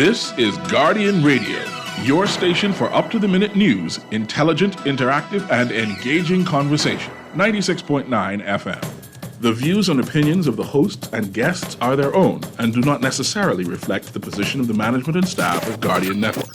This is Guardian Radio, your station for up-to-the-minute news, intelligent, interactive, and engaging conversation. 96.9 FM. The views and opinions of the hosts and guests are their own and do not necessarily reflect the position of the management and staff of Guardian Network.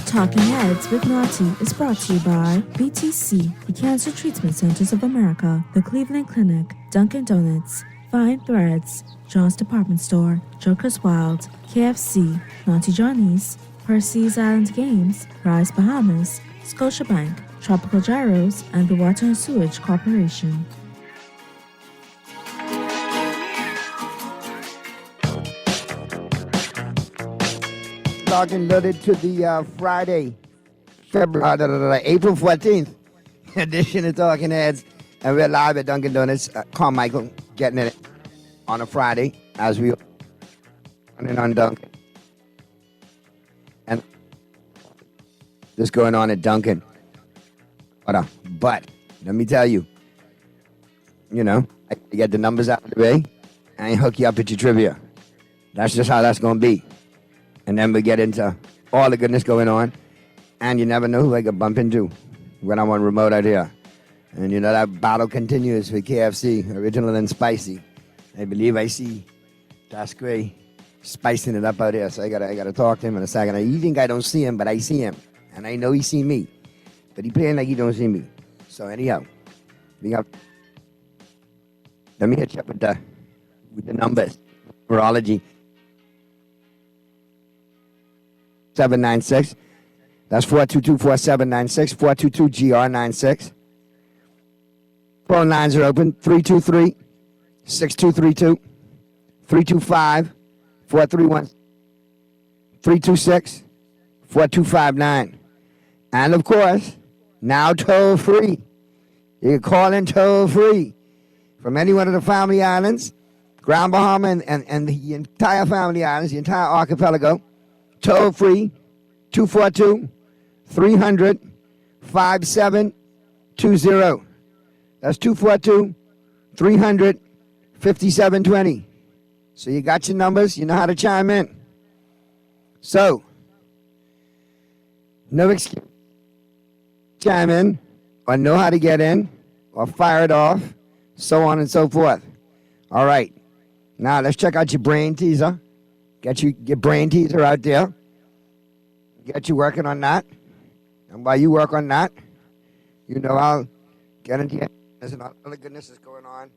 Talking Heads with Naughty is brought to you by BTC, the Cancer Treatment Centers of America, the Cleveland Clinic, Dunkin' Donuts, Fine Threads, John's Department Store, Joker's Wild, KFC, Naughty Johnny's, Percy's Island Games, Rise Bahamas, Scotiabank, Tropical Gyros, and the Water and Sewage Corporation. Locked and loaded to the Friday, April 14th edition of Talking Heads. And we're live at Dunkin' Donuts. Carmichael getting it on a Friday as we running on Dunkin'. And this going on at Dunkin'. But let me tell you, I get the numbers out of the way and hook you up with your trivia. That's just how that's going to be. And then we get into all the goodness going on. And you never know who I could bump into when I'm on remote out here. And that battle continues for KFC, original and spicy. I believe I see Das Gray spicing it up out here. So I gotta talk to him in a second. You think I don't see him, but I see him. And I know he see me. But he playing like he don't see me. So anyhow, let me hit you up with the numbers. Virology. 796. That's 422-4796, 422-GR96. Phone lines are open, 323-6232, 325-431, 326-4259. And of course, now toll free. You can call in toll free from any one of the family islands, Grand Bahama and the entire family islands, the entire archipelago. Toll free, 242-300-5720. That's 242-300-5720. So you got your numbers, you know how to chime in. So, no excuse. Chime in, or know how to get in, or fire it off, so on and so forth. All right. Now let's check out your brain teaser. Get your brain teaser out there. Get you working on that. And while you work on that, you know I'll get into it. There's a lot of goodness is going on.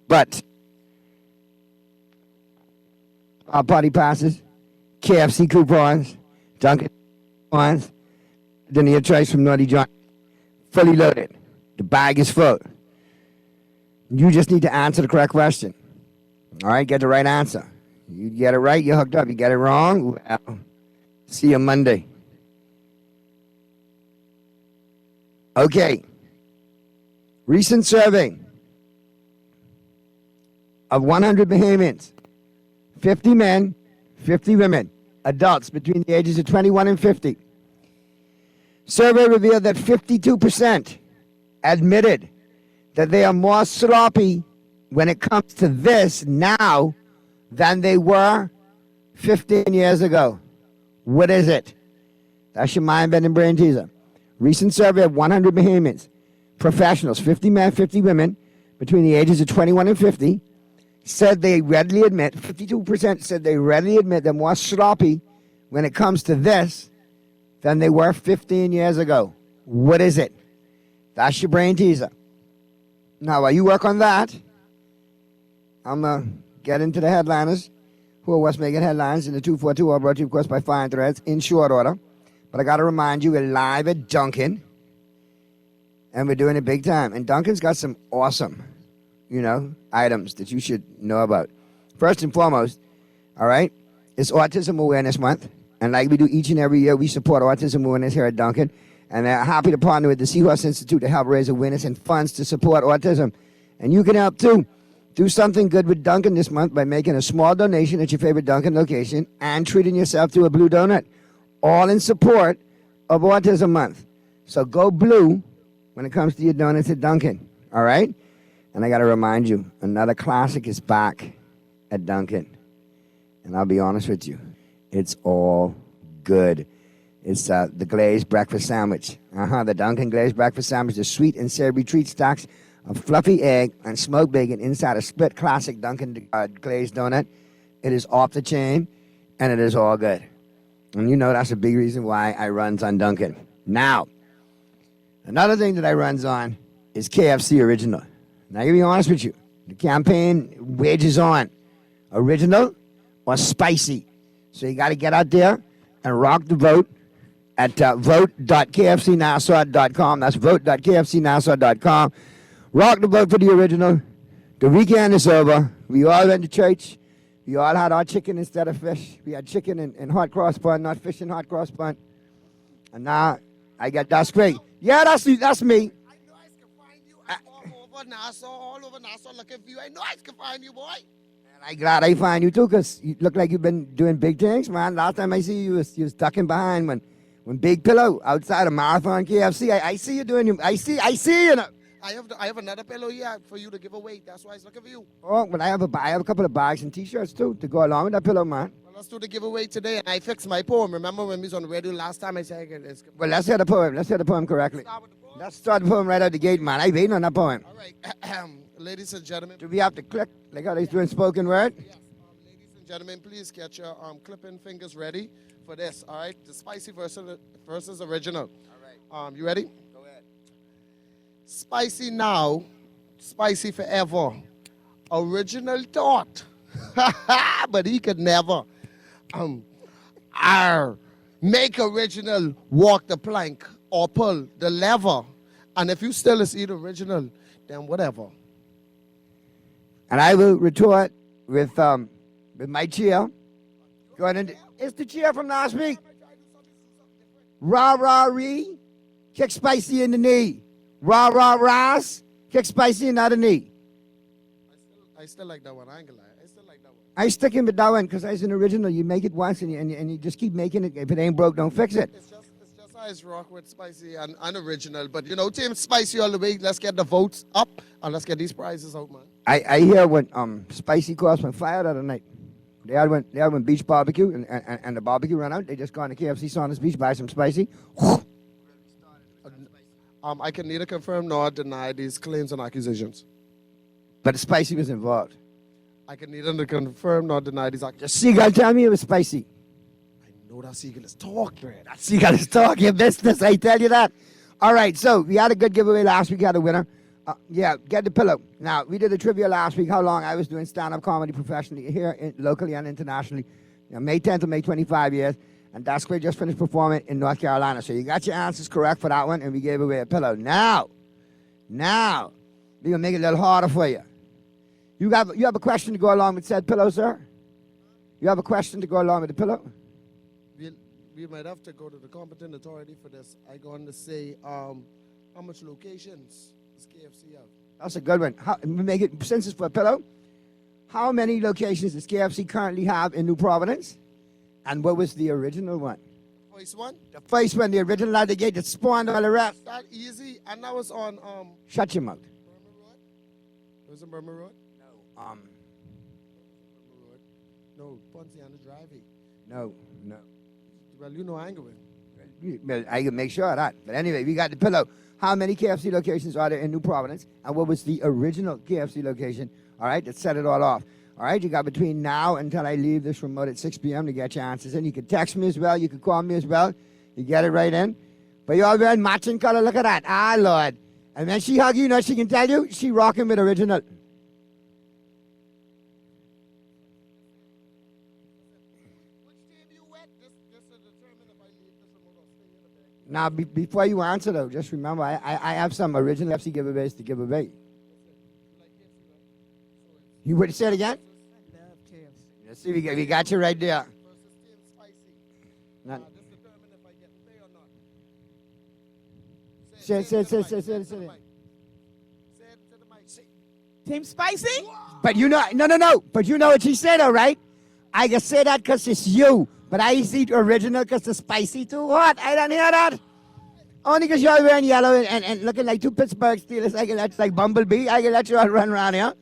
But our party passes, KFC coupons, Dunkin' coupons, then your choice from Naughty John. Fully loaded. The bag is full. You just need to answer the correct question. All right, get the right answer. You get it right, you're hooked up. You get it wrong, well, see you Monday. Okay. Recent survey of 100 Bahamians, 50 men, 50 women, adults between the ages of 21 and 50. Survey revealed that 52% admitted that they are more sloppy when it comes to this now than they were 15 years ago. What is it? That's your mind-bending brain teaser. Recent survey of 100 Bahamians, professionals, 50 men, 50 women, between the ages of 21 and 50, said they readily admit, 52% said they readily admit they're more sloppy when it comes to this than they were 15 years ago. What is it? That's your brain teaser. Now, while you work on that, I'm going to get into the headliners who are what's making headlines in the 242 are brought to you, of course, by Fine Threads in short order. But I got to remind you, we're live at Dunkin', and we're doing it big time. And Dunkin's got some awesome, items that you should know about. First and foremost, all right, it's Autism Awareness Month. And like we do each and every year, we support autism awareness here at Dunkin'. And they're happy to partner with the Seahorse Institute to help raise awareness and funds to support autism. And you can help too. Do something good with Dunkin' this month by making a small donation at your favorite Dunkin' location and treating yourself to a blue donut. All in support of Autism Month. So go blue when it comes to your donuts at Dunkin'. All right? And I got to remind you, another classic is back at Dunkin'. And I'll be honest with you, it's all good. It's the glazed breakfast sandwich. The Dunkin' glazed breakfast sandwich, the sweet and savory treat stacks of fluffy egg and smoked bacon inside a split classic Dunkin' glazed donut. It is off the chain, and it is all good. And that's a big reason why I runs on Dunkin'. Now, another thing that I runs on is KFC Original. Now, to be honest with you, the campaign wages on original or spicy. So you got to get out there and rock the vote at vote.kfcnassau.com. That's vote.kfcnassau.com. Rock the vote for the original. The weekend is over. We all went to church. We all had our chicken instead of fish. We had chicken and hot cross bun, not fish and hot cross bun. And now I got that's great. Yeah, that's me. I know I can find you. I'm all over Nassau looking for you. I know I can find you, boy. And I'm glad I find you too, because you look like you've been doing big things, man. Last time I see you, you was tucking behind when Big Pillow outside of Marathon KFC. I see you doing you. I see you. I have another pillow here for you to give away. That's why I was looking for you. Oh, but I have a couple of bags and T-shirts too to go along with that pillow, man. Well, let's do the giveaway today, and I fixed my poem. Remember when we was on the radio last time? I said, well, let's hear the poem. Let's hear the poem correctly. Let's start the poem right out the gate, man. I'm waiting on that poem. All right, ladies and gentlemen. Do we have to click like how they doing spoken word? Yes, ladies and gentlemen, please get your clipping fingers ready for this. All right, the spicy versus original. All right. You ready? Go ahead. Spicy now, spicy forever. Original thought, but he could never. Make original walk the plank or pull the lever, and if you still is eat original, then whatever. And I will retort with my cheer. Go ahead. It's the cheer from last week. Rah rah ree, kick spicy in the knee. Rah rah rahs, kick spicy in the knee. I still like that one. I ain't gonna lie. I still like that one. I stick in with that one because it's an original. You make it once and you just keep making it. If it ain't broke, don't fix it. It's just ice rock with spicy and unoriginal. But Team Spicy all the way. Let's get the votes up and let's get these prizes out, man. I hear when Spicy Cross went fire the other night. They had one beach barbecue and the barbecue ran out. They just gone to KFC Saunas Beach, buy some spicy. I can neither confirm nor deny these claims and accusations. But the spicy was involved. I can neither confirm nor deny these accusations. The seagull tell me it was spicy. No, that seagull is talking. That seagull is talking your business, I tell you that. All right, so we had a good giveaway last week. We had a winner. Yeah, get the pillow. Now, we did a trivia last week, how long I was doing stand-up comedy professionally here locally and internationally. May 10th to May 25 years. And Dasquay just finished performing in North Carolina. So you got your answers correct for that one, and we gave away a pillow. Now, we're going to make it a little harder for you. You have a question to go along with said pillow, sir? You have a question to go along with the pillow? We might have to go to the competent authority for this. I'm going to say, how much locations does KFC have? That's a good one. Make it, since it's for a pillow, how many locations does KFC currently have in New Providence? And what was the original one? First one? The first one, the original out the gate that spawned all the rest. That easy. And that was on Shut your mouth. Burma Road? It was in Burma Road? No. Burma Road. No, Pontiana Drive. No. Well, you know I ain't going. Well, I can make sure of that. But anyway, we got the pillow. How many KFC locations are there in New Providence? And what was the original KFC location? All right, that set it all off. All right, you got between now until I leave this remote at 6 p.m. to get your answers in. You can text me as well. You can call me as well. You get it right in. But you all wearing matching color. Look at that. Ah, Lord. And when she hug you, she can tell you she rocking with original. Now, before you answer, though, just remember, I have some original FC giveaways to give away. You would say it again? I love KFC. Let's see, we got you right there. Versus Team Spicy. Now, This determine if I get the pay or not. Say it. Say it to the mic. Team Spicy? But you know, no. But you know what she said, though, right? I can say that because it's you. But I see original because it's spicy too hot. I don't hear that. Only because you're wearing yellow and looking like two Pittsburgh Steelers. I can let you like Bumblebee. I can let you all run around here.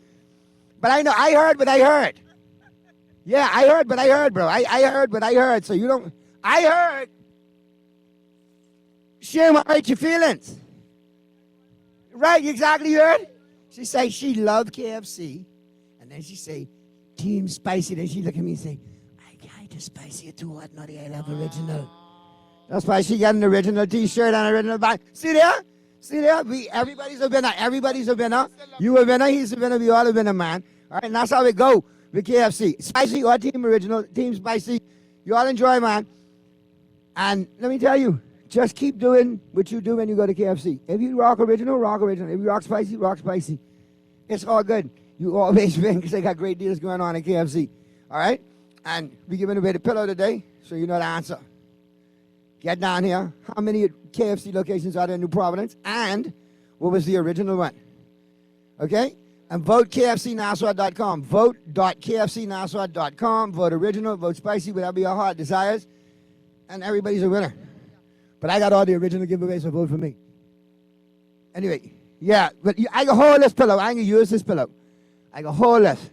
But I know, I heard what I heard. Yeah, I heard what I heard, bro. I heard what I heard. So you don't, I heard. Share what hurt your feelings. Right, exactly, you heard? She say she loved KFC. And then she say, Team Spicy. Then she look at me and say, I just spicy it too hot, naughty. I love original. That's why she got an original T-shirt and original bag. See there? Everybody's a winner. Everybody's a winner. You a winner. He's a winner. We all a winner, man. All right, and that's how we go with KFC. Spicy or Team Original, Team Spicy. You all enjoy, man. And let me tell you, just keep doing what you do when you go to KFC. If you rock original, rock original. If you rock spicy, rock spicy. It's all good. You always win because they got great deals going on at KFC. All right? And we're giving away the pillow today, so you know the answer. Get down here. How many KFC locations are there in New Providence? And what was the original one? Okay? And vote KFCNassau.com. Vote.kfcnassau.com. Vote original, vote spicy, whatever your heart desires. And everybody's a winner. But I got all the original giveaways, so vote for me. Anyway, yeah, but I can hold this pillow. I ain't going to use this pillow. I can hold this.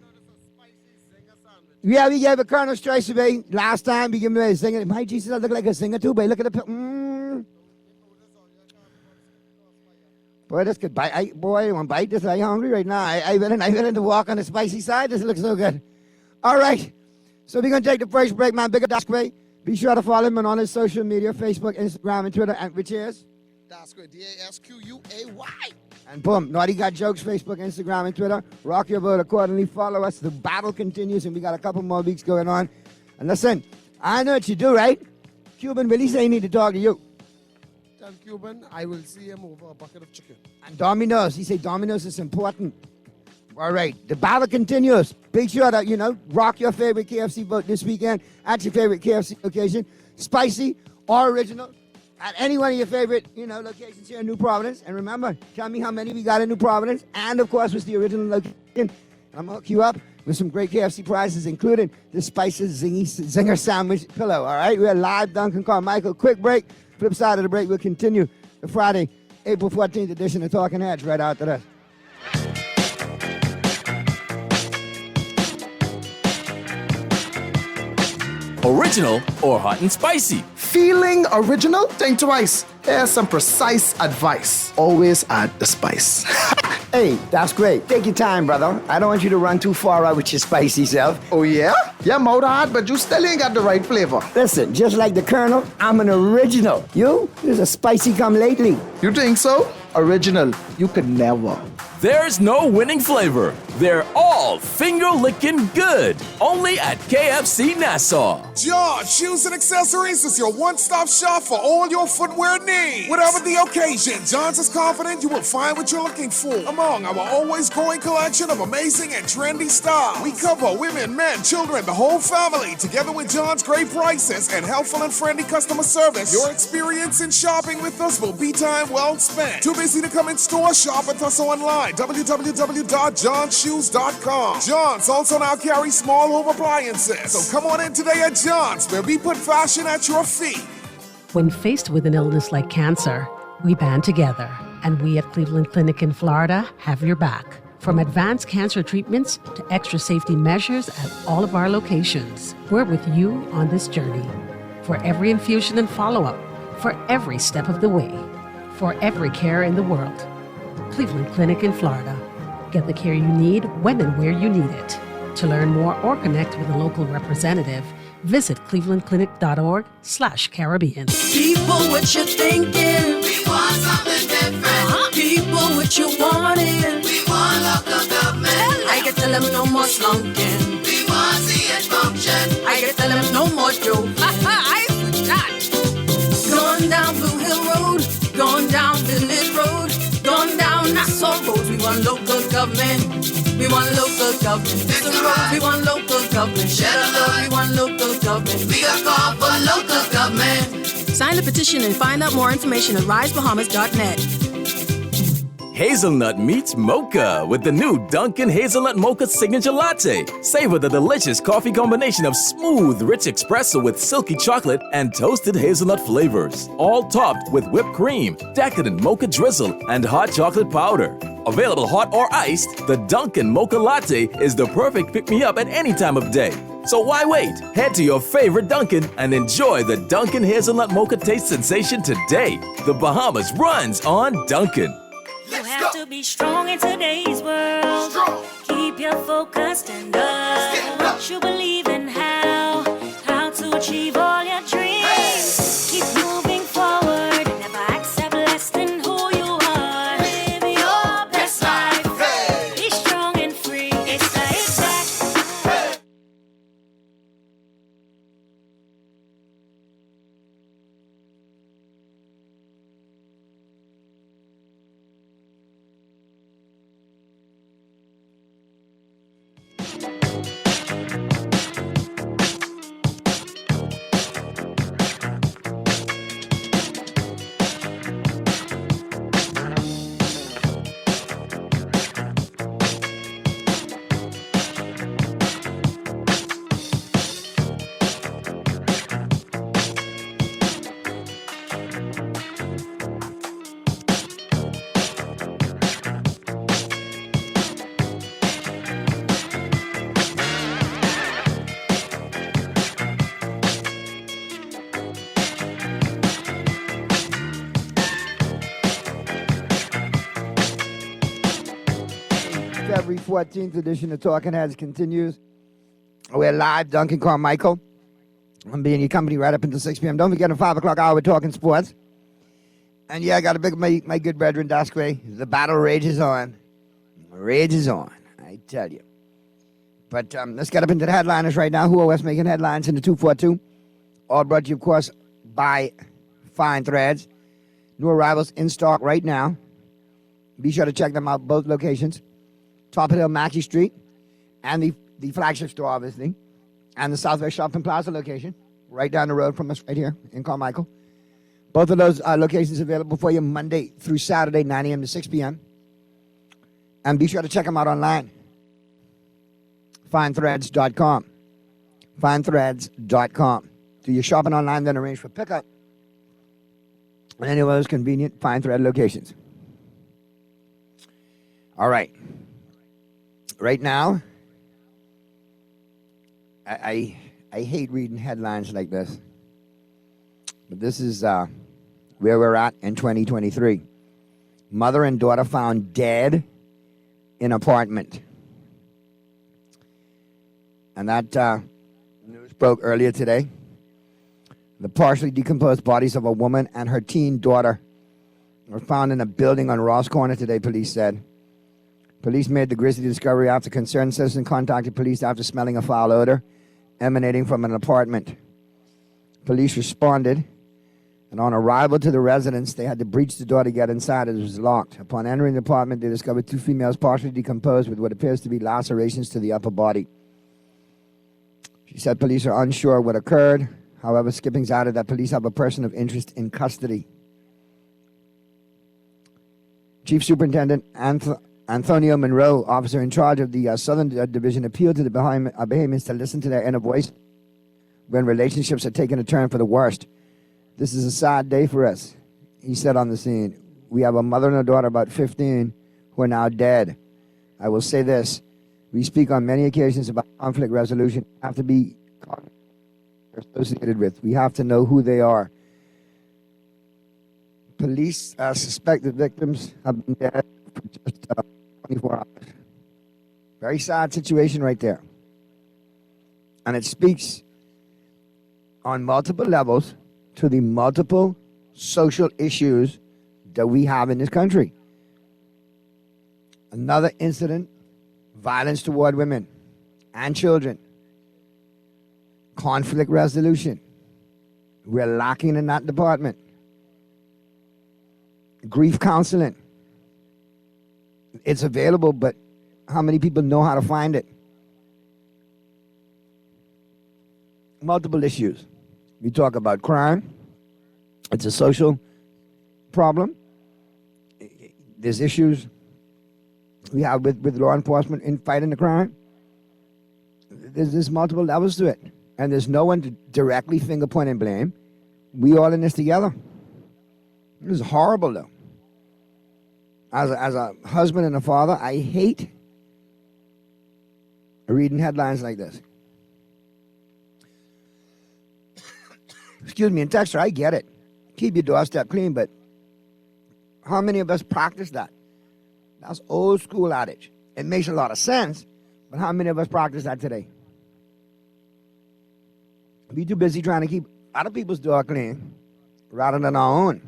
Yeah, we gave a Colonel's Choice away last time. We gave away a singer. My Jesus, I look like a singer too, but look at the pillow. Boy, this could bite. Boy, I want to bite this. I'm hungry right now. I went to walk on the spicy side. This looks so good. All right. So we're going to take the first break, man. Big up Dasquay. Be sure to follow him on all his social media, Facebook, Instagram, and Twitter, and which is? Dasquay, D-A-S-Q-U-A-Y. And boom, Naughty Got Jokes, Facebook, Instagram, and Twitter. Rock your vote accordingly. Follow us. The battle continues, and we got a couple more weeks going on. And listen, I know what you do, right? Cuban, will he say he need to talk to you? Tell Cuban I will see him over a bucket of chicken. And Domino's. He said Domino's is important. All right, the battle continues. Be sure to, rock your favorite KFC vote this weekend at your favorite KFC location. Spicy or original. At any one of your favorite, locations here in New Providence. And remember, tell me how many we got in New Providence. And, of course, what's the original location. And I'm going to hook you up with some great KFC prizes, including the Spices Zinger Sandwich Pillow. All right? We're live, Duncan Carmichael. Quick break. Flip side of the break, we'll continue the Friday, April 14th edition of Talking Heads right after this. Original or hot and spicy? Feeling original? Think twice. Here's some precise advice. Always add the spice. Hey, that's great. Take your time, brother. I don't want you to run too far out with your spicy self. Oh, yeah? Your mouth hard, but you still ain't got the right flavor. Listen, just like the Colonel, I'm an original. You? There's a spicy come lately. You think so? Original. You could never. There's no winning flavor. They're all finger-licking good. Only at KFC Nassau. John Shoes and Accessories is your one-stop shop for all your footwear needs. Whatever the occasion, John's is confident you will find what you're looking for among our always growing collection of amazing and trendy styles. We cover women, men, children, the whole family. Together with John's great prices and helpful and friendly customer service, your experience in shopping with us will be time well spent. Too busy to come in store? Shop with us online. www.johnshoes.com. John's also now carries small home appliances. So come on in today at John's, where we put fashion at your feet. When faced with an illness like cancer, we band together, and we at Cleveland Clinic in Florida have your back. From advanced cancer treatments to extra safety measures at all of our locations, we're with you on this journey. For every infusion and follow-up, for every step of the way, for every care in the world. Cleveland Clinic in Florida. Get the care you need when and where you need it. To learn more or connect with a local representative, visit clevelandclinic.org/Caribbean. People, what you thinking? We want something different. People, what you wanting? We want local government. I can tell them no more slunking. We want to see it function. I can tell them no more joking. I forgot. Going down Blue Hill Road, going down Village Road, going down Nassau Road. We want local government. We want local government. Listen road, we want local government. Shed a load, we want local government. We got call for local government. Sign the petition and find out more information at risebahamas.net. Hazelnut meets mocha with the new Dunkin' Hazelnut Mocha Signature Latte. Savor the delicious coffee combination of smooth, rich espresso with silky chocolate and toasted hazelnut flavors. All topped with whipped cream, decadent mocha drizzle, and hot chocolate powder. Available hot or iced, the Dunkin' Mocha Latte is the perfect pick-me-up at any time of day. So why wait? Head to your favorite Dunkin' and enjoy the Dunkin' Hazelnut Mocha taste sensation today. The Bahamas runs on Dunkin'. You have to be strong in today's world. Keep your focus and what you believe in, how to achieve all your dreams. Keep moving forward, never accept less than who you are. Live your best life. Be strong and free. It's the exact. February 14th edition of Talking Heads continues. We're live, Duncan Carmichael. I'm being your company right up until 6 p.m. Don't forget, at 5 o'clock hour, we're talking sports. And yeah, I got to pick up my good brethren, Dasquay. The battle rages on. Rages on, I tell you. But let's get up into the headliners right now. Who are West making headlines in the 242? All brought to you, of course, by Fine Threads. New arrivals in stock right now. Be sure to check them out, both locations. Top Hill, Mackey Street, and the flagship store, obviously, and the Southwest Shopping Plaza location, right down the road from us right here in Carmichael. Both of those locations available for you Monday through Saturday, 9 a.m. to 6 p.m. And be sure to check them out online. FineThreads.com. FineThreads.com. Do your shopping online, then arrange for pickup at any of those convenient Fine Thread locations. All right. Right now, I hate reading headlines like this, but this is where we're at in 2023. Mother and daughter found dead in apartment. And that news broke earlier today. The partially decomposed bodies of a woman and her teen daughter were found in a building on Ross Corner today, police said. Police made the grisly discovery after concerned citizens contacted police after smelling a foul odor emanating from an apartment. Police responded, and on arrival to the residence, they had to breach the door to get inside as it was locked. Upon entering the apartment, they discovered two females partially decomposed with what appears to be lacerations to the upper body. She said police are unsure what occurred. However, Skippings added that police have a person of interest in custody. Chief Superintendent Antonio Monroe, officer in charge of the Southern Division, appealed to the Bahamians to listen to their inner voice when relationships are taking a turn for the worst. This is a sad day for us, he said on the scene. We have a mother and a daughter about 15 who are now dead. I will say this. We speak on many occasions about conflict resolution. We have to be associated with. We have to know who they are. Police suspect the victims have been dead for just 24 hours. Very sad situation right there. And it speaks on multiple levels to the multiple social issues that we have in this country. Another incident, violence toward women and children. Conflict resolution. We're lacking in that department. Grief counseling. It's available, but how many people know how to find it? Multiple issues. We talk about crime. It's a social problem. There's issues we have with law enforcement in fighting the crime. There's multiple levels to it. And there's no one to directly finger point and blame. We all in this together. This is horrible, though. As a husband and a father, I hate reading headlines like this. Excuse me, and Texter, I get it. Keep your doorstep clean, but how many of us practice that? That's old school adage. It makes a lot of sense, but how many of us practice that today? Be too busy trying to keep other people's door clean rather than our own.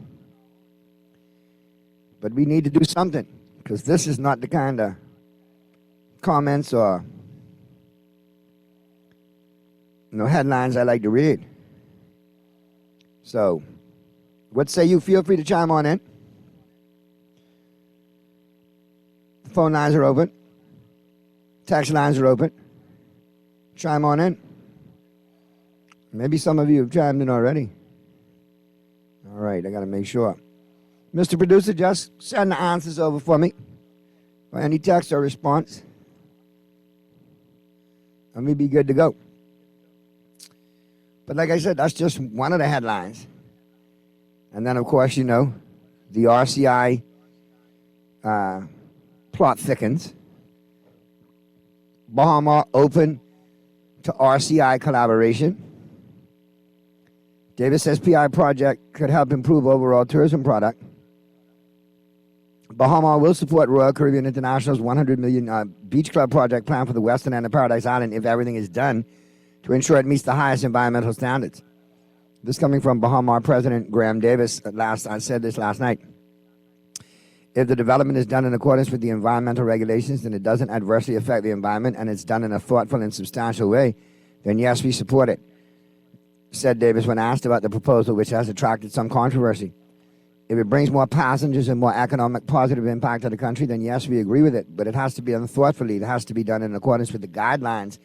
But we need to do something, because this is not the kind of comments or headlines I like to read. So, what say you? Feel free to chime on in. Phone lines are open. Text lines are open. Chime on in. Maybe some of you have chimed in already. All right, I got to make sure. Mr. Producer, just send the answers over for me, or any text or response, and we'll be good to go. But like I said, that's just one of the headlines. And then, of course, the RCI plot thickens. Bahama open to RCI collaboration. Davis says PI project could help improve overall tourism product. Bahama will support Royal Caribbean International's $100 million beach club project plan for the western end of Paradise Island if everything is done to ensure it meets the highest environmental standards. This coming from Bahama President Graham Davis. I said this last night. If the development is done in accordance with the environmental regulations and it doesn't adversely affect the environment and it's done in a thoughtful and substantial way, then yes, we support it, said Davis when asked about the proposal, which has attracted some controversy. If it brings more passengers and more economic positive impact to the country, then yes, we agree with it. But it has to be done thoughtfully. It has to be done in accordance with the guidelines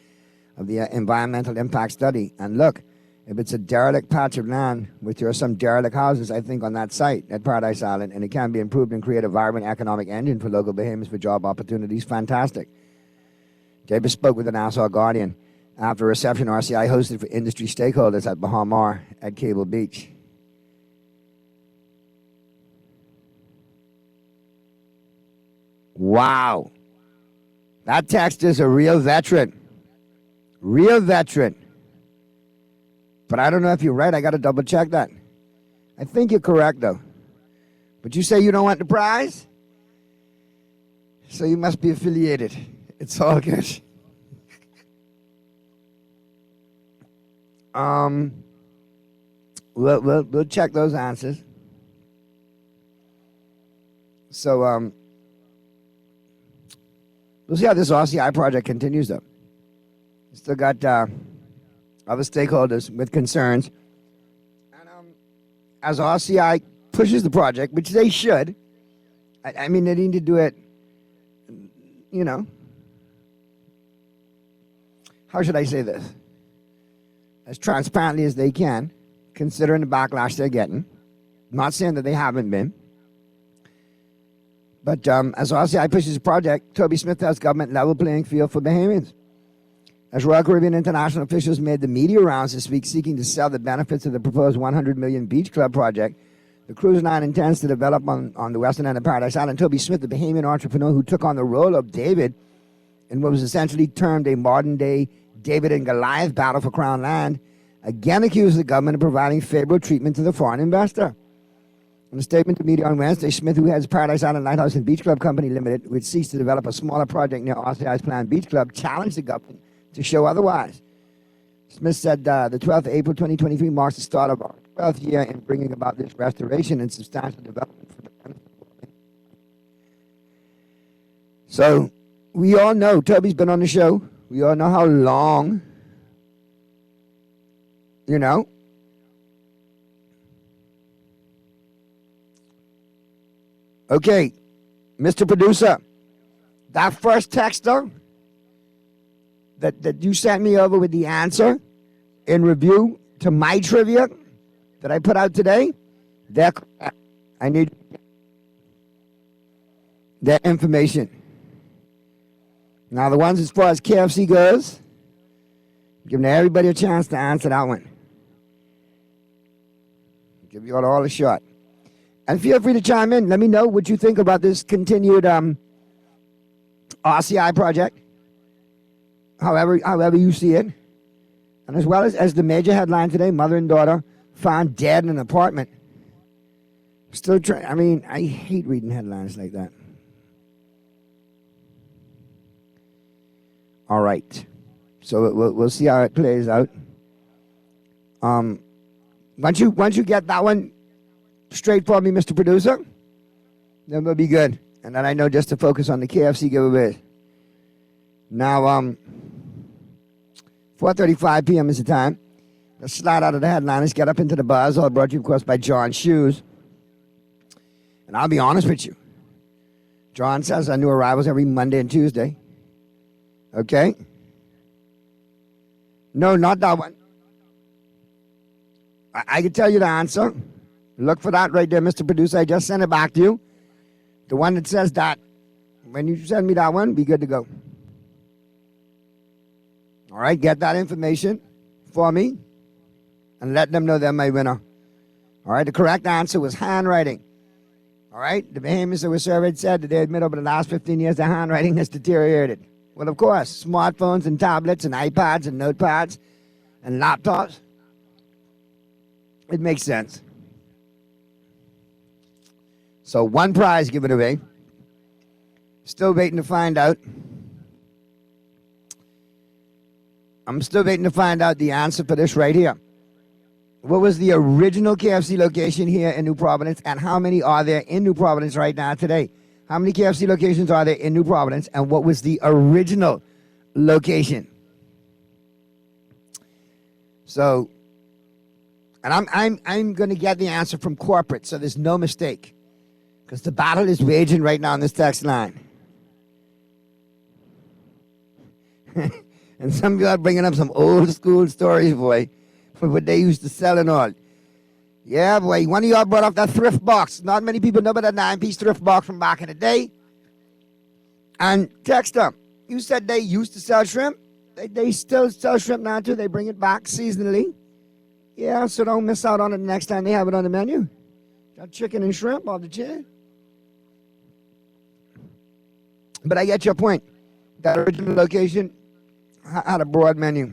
of the environmental impact study. And look, if it's a derelict patch of land, which there are some derelict houses, I think, on that site at Paradise Island, and it can be improved and create a vibrant economic engine for local Bahamians for job opportunities, fantastic. Davis spoke with the Nassau Guardian after a reception RCI hosted for industry stakeholders at Bahama at Cable Beach. Wow. That text is a real veteran. Real veteran. But I don't know if you're right. I got to double check that. I think you're correct, though. But you say you don't want the prize? So you must be affiliated. It's all good. We'll check those answers. So we'll see how this RCI project continues, though. Still got other stakeholders with concerns. And as RCI pushes the project, which they should, I mean, they need to do it, you know, how should I say this? As transparently as they can, considering the backlash they're getting. I'm not saying that they haven't been. But as RCI pushes the project, Toby Smith has government level playing field for Bahamians. As Royal Caribbean International officials made the media rounds this week seeking to sell the benefits of the proposed $100 million beach club project, the cruise line intends to develop on the western end of Paradise Island. Toby Smith, the Bahamian entrepreneur who took on the role of David in what was essentially termed a modern-day David and Goliath battle for Crown land, again accused the government of providing favorable treatment to the foreign investor. In a statement to media on Wednesday, Smith, who heads Paradise Island Lighthouse and Beach Club Company Limited, which seeks to develop a smaller project near RCI's planned beach club, challenged the government to show otherwise. Smith said the 12th of April 2023 marks the start of our 12th year in bringing about this restoration and substantial development for the benefit of the world. So we all know, Toby's been on the show, we all know how long, you know, okay, Mr. Producer, that first texter that you sent me over with the answer in review to my trivia that I put out today, I need that information. Now, the ones as far as KFC goes, giving everybody a chance to answer that one. Give you all a shot. And feel free to chime in. Let me know what you think about this continued RCI project, however you see it. And as well as the major headline today, mother and daughter found dead in an apartment. Still trying. I mean, I hate reading headlines like that. All right. So we'll see how it plays out. Once you get that one straight for me, Mr. Producer, then we'll be good. And then I know just to focus on the KFC giveaway. Now, 4:35 p.m. is the time. Let's slide out of the headline. Let's get up into the buzz. All brought to you, of course, by John Shoes. And I'll be honest with you. John says our new arrivals every Monday and Tuesday. Okay? No, not that one. I can tell you the answer. Look for that right there, Mr. Producer. I just sent it back to you. The one that says that. When you send me that one, be good to go. All right, get that information for me and let them know they're my winner. All right, the correct answer was handwriting. All right, the Bahamians that were surveyed said that they admit over the last 15 years their handwriting has deteriorated. Well, of course, smartphones and tablets and iPads and notepads and laptops. It makes sense. So one prize given away. Still waiting to find out. I'm still waiting to find out the answer for this right here. What was the original KFC location here in New Providence, and how many are there in New Providence right now today? How many KFC locations are there in New Providence, and what was the original location? So, and I'm going to get the answer from corporate, so there's no mistake, because the battle is raging right now on this text line. And some people are bringing up some old school stories, boy, for what they used to sell and all. Yeah, boy, one of y'all brought up that thrift box. Not many people know about that 9-piece thrift box from back in the day. And Texter, you said they used to sell shrimp. They still sell shrimp now, too. They bring it back seasonally. Yeah, so don't miss out on it the next time they have it on the menu. Got chicken and shrimp off the chain. But I get your point. That original location had a broad menu.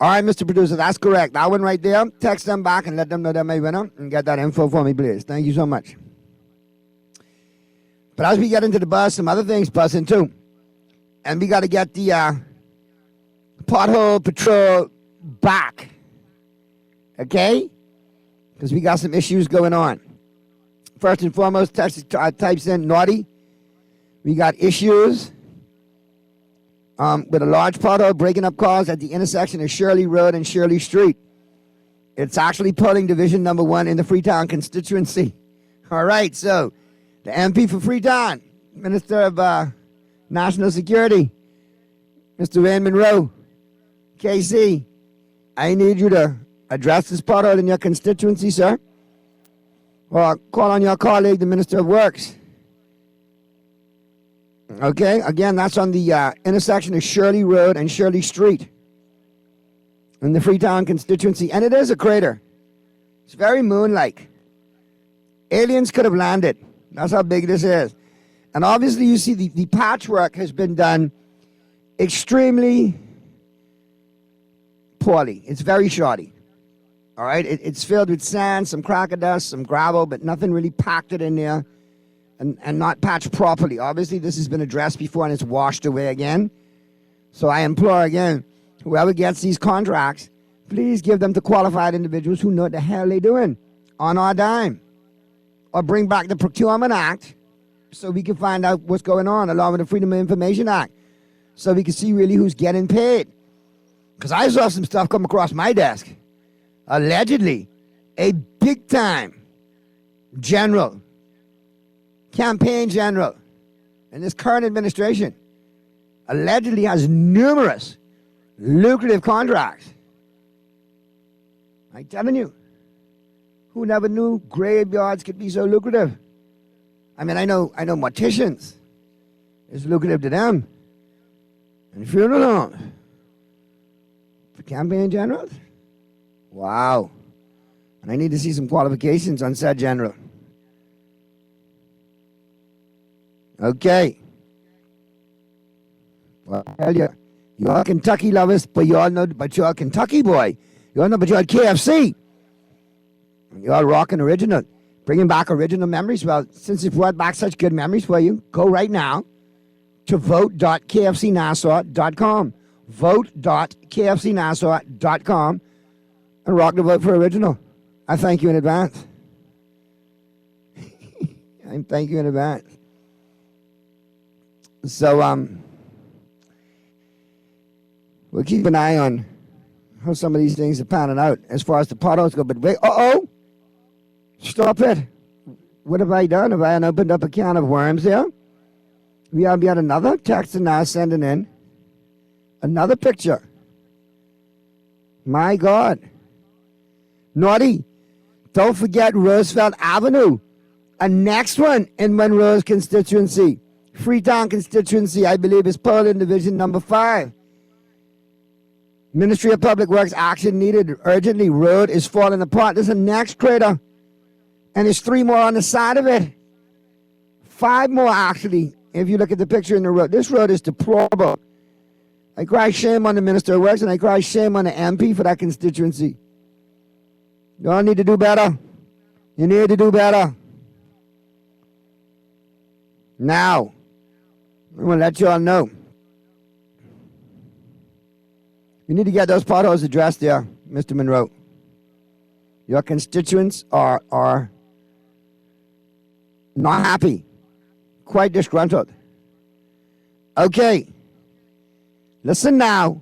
All right, Mr. Producer, that's correct. That one right there. Text them back and let them know they're my winner and get that info for me, please. Thank you so much. But as we get into the bus, some other things buzzing too. And we got to get the pothole patrol back. Okay? Because we got some issues going on. First and foremost, types in naughty. We got issues with a large pothole breaking up cars at the intersection of Shirley Road and Shirley Street. It's actually polling division number 1 in the Freetown constituency. All right, so the MP for Freetown, Minister of National Security, Mr. Wayne Monroe, KC, I need you to address this pothole in your constituency, sir. Or call on your colleague, the Minister of Works. Okay, again, that's on the intersection of Shirley Road and Shirley Street in the Freetown constituency. And it is a crater. It's very moon-like. Aliens could have landed. That's how big this is. And obviously, you see the patchwork has been done extremely poorly. It's very shoddy. All right, it's filled with sand, some cracker dust, some gravel, but nothing really packed it in there. And not patched properly. Obviously, this has been addressed before and it's washed away again. So I implore again, whoever gets these contracts, please give them to qualified individuals who know what the hell they're doing on our dime. Or bring back the Procurement Act so we can find out what's going on, along with the Freedom of Information Act, so we can see really who's getting paid. Because I saw some stuff come across my desk. Allegedly, a big-time general, campaign general in this current administration allegedly has numerous lucrative contracts. I'm telling you, who never knew graveyards could be so lucrative? I mean, I know morticians. It's lucrative to them. And funeral homes. For campaign generals? Wow. And I need to see some qualifications on said general. Okay. Well, I tell you, you're Kentucky lovers, but you all know, but you're a Kentucky boy. You all know, but you're at KFC. You're all rocking original. Bringing back original memories. Well, since it's brought back such good memories for you, go right now to vote.kfcnassau.com. Vote.kfcnassau.com and rock the vote for original. I thank you in advance. I thank you in advance. So, we'll keep an eye on how some of these things are panning out as far as the potholes go. But wait, stop it. What have I done? Have I opened up a can of worms here? We have yet another text and now sending in another picture. My God. Naughty. Don't forget Roosevelt Avenue. A next one in Monroe's constituency. Freetown constituency, I believe, is polling division number 5. Ministry of Public Works action needed urgently. Road is falling apart. There's a next crater. And there's 3 more on the side of it. 5 more, actually, if you look at the picture in the road. This road is deplorable. I cry shame on the Minister of Works, and I cry shame on the MP for that constituency. You all need to do better. You need to do better. Now, I'm going to let you all know. We need to get those potholes addressed there, Mr. Monroe. Your constituents are not happy, quite disgruntled. Okay, listen now.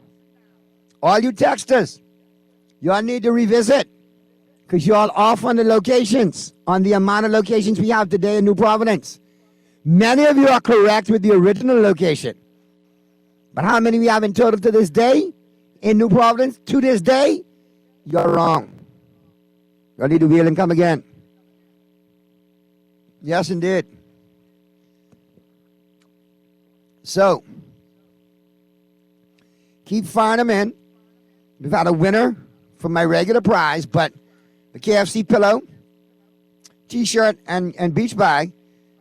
All you texters, you all need to revisit, because you're all off on the locations, on the amount of locations we have today in New Providence. Many of you are correct with the original location. But how many we have in total to this day in New Providence? To this day, you're wrong. You need to wheel and come again. Yes, indeed. So, keep firing them in. We've had a winner for my regular prize, but the KFC pillow, T-shirt, and beach bag,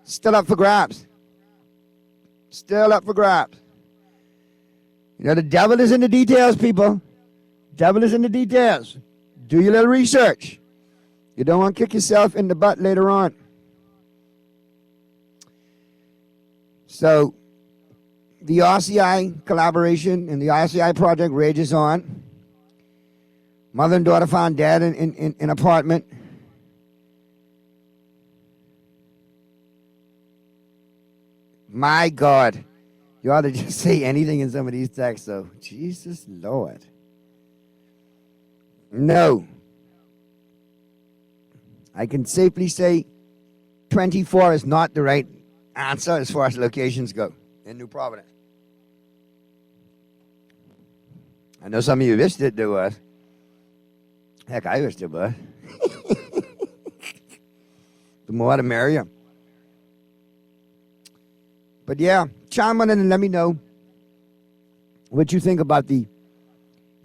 still up for grabs. Still up for grabs. You know, the devil is in the details, people. Devil is in the details. Do your little research. You don't want to kick yourself in the butt later on. So, the RCI collaboration and the RCI project rages on. Mother and daughter found dead in an apartment. My God. You ought to just say anything in some of these texts, though. Jesus Lord. No. I can safely say 24 is not the right answer as far as locations go in New Providence. I know some of you wished it there was. Heck, I wished it was. The more the merrier. But yeah, chime on in and let me know what you think about the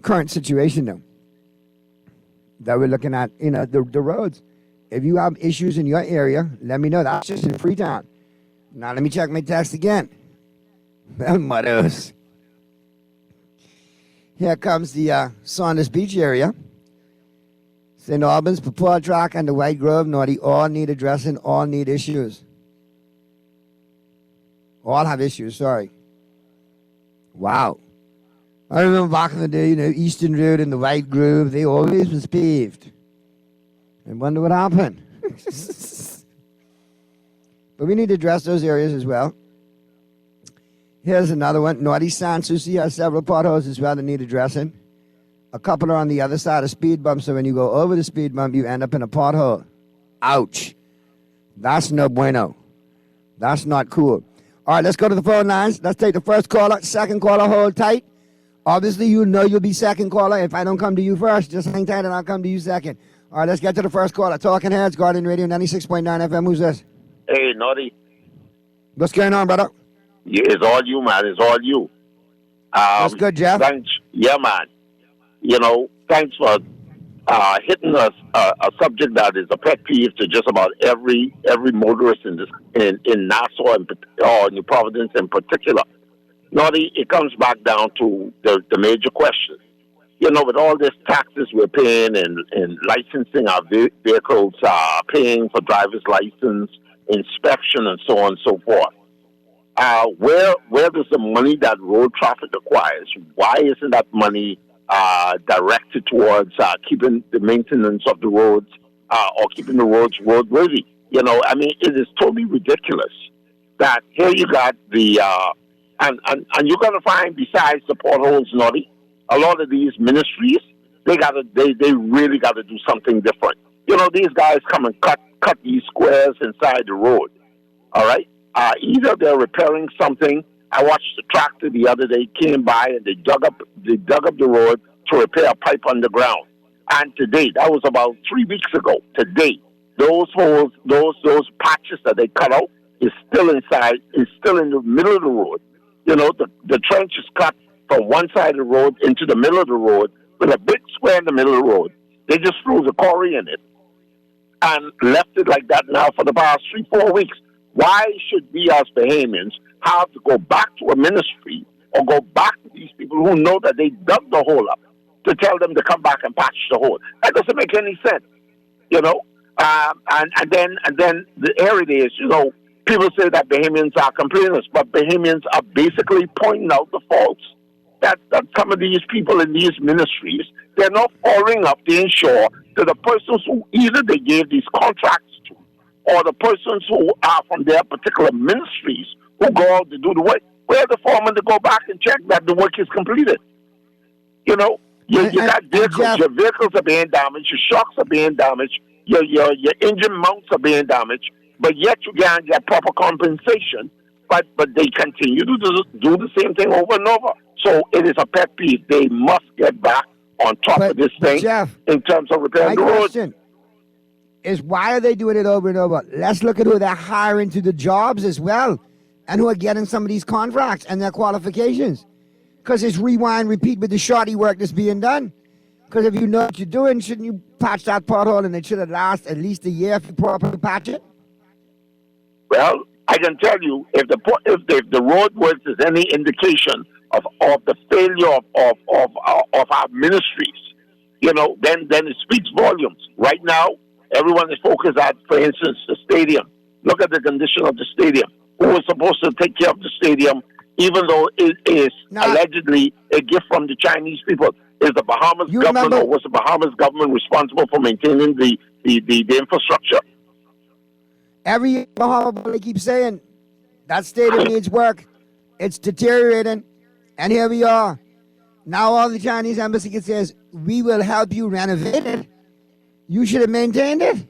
current situation, though, that we're looking at, the roads. If you have issues in your area, let me know. That's just in Freetown. Now, let me check my text again. Well, mudders. Here comes the Saunders Beach area. St. Albans, Papua Track, and the White Grove, Naughty, all need addressing, all need issues. All have issues, sorry. Wow. I remember back in the day, Eastern Road and the White Grove, they always was paved. I wonder what happened. But we need to address those areas as well. Here's another one. Naughty San Souci has several potholes as well that need addressing. A couple are on the other side of speed bumps, so when you go over the speed bump, you end up in a pothole. Ouch. That's no bueno. That's not cool. All right, let's go to the phone lines. Let's take the first caller. Second caller, hold tight. Obviously, you know you'll be second caller. If I don't come to you first, just hang tight and I'll come to you second. All right, let's get to the first caller. Talking Heads, Guardian Radio 96.9 FM. Who's this? Hey, Naughty. What's going on, brother? Yeah, it's all you, man. It's all you. That's good, Jeff. Thanks. Yeah, man. Thanks for hitting us a subject that is a pet peeve to just about every motorist in Nassau or New Providence in particular. Naughty, it comes back down to the major question. With all these taxes we're paying and licensing our vehicles, paying for driver's license, inspection, and so on and so forth. Where does the money that road traffic requires? Why isn't that money directed towards keeping the maintenance of the roads or keeping the roads roadworthy? It is totally ridiculous that here you got the and you're gonna find besides the potholes, Naughty, a lot of these ministries they really gotta do something different. These guys come and cut these squares inside the road. All right. Either they're repairing something. I watched the tractor the other day came by and they dug up the road to repair a pipe underground. And today, that was about 3 weeks ago. Today, those holes, those patches that they cut out is still inside. Is still in the middle of the road. The trench is cut from one side of the road into the middle of the road with a big square in the middle of the road. They just threw the quarry in it and left it like that now for the past 3-4 weeks. Why should we as Bahamians have to go back to a ministry or go back to these people who know that they dug the hole up to tell them to come back and patch the hole? That doesn't make any sense, And then the area is, people say that Bahamians are complainers, but Bahamians are basically pointing out the faults that some of these people in these ministries, they're not following up to ensure that the persons who either they gave these contracts to or the persons who are from their particular ministries who go out to do the work, where the foreman to go back and check that the work is completed. You got vehicles, your vehicles are being damaged, your shocks are being damaged, your engine mounts are being damaged, but yet you can't get proper compensation, but they continue to do the same thing over and over. So it is a pet peeve. They must get back on top of this thing, Jeff, in terms of repairing the road. My question is, why are they doing it over and over? Let's look at who they're hiring to the jobs as well and who are getting some of these contracts and their qualifications. Because it's rewind, repeat with the shoddy work that's being done. Because if you know what you're doing, shouldn't you patch that pothole and it should have lasted at least a year if you properly patch it? Well, I can tell you, if the road works is any indication, the failure of our ministries, then it speaks volumes. Right now, everyone is focused at, for instance, the stadium. Look at the condition of the stadium. Who was supposed to take care of the stadium, even though it is allegedly a gift from the Chinese people? Is the Bahamas government, or was the Bahamas government responsible for maintaining the infrastructure? Every Bahamas, they keep saying that stadium needs work. It's deteriorating. And here we are. Now all the Chinese embassy says, we will help you renovate it. You should have maintained it.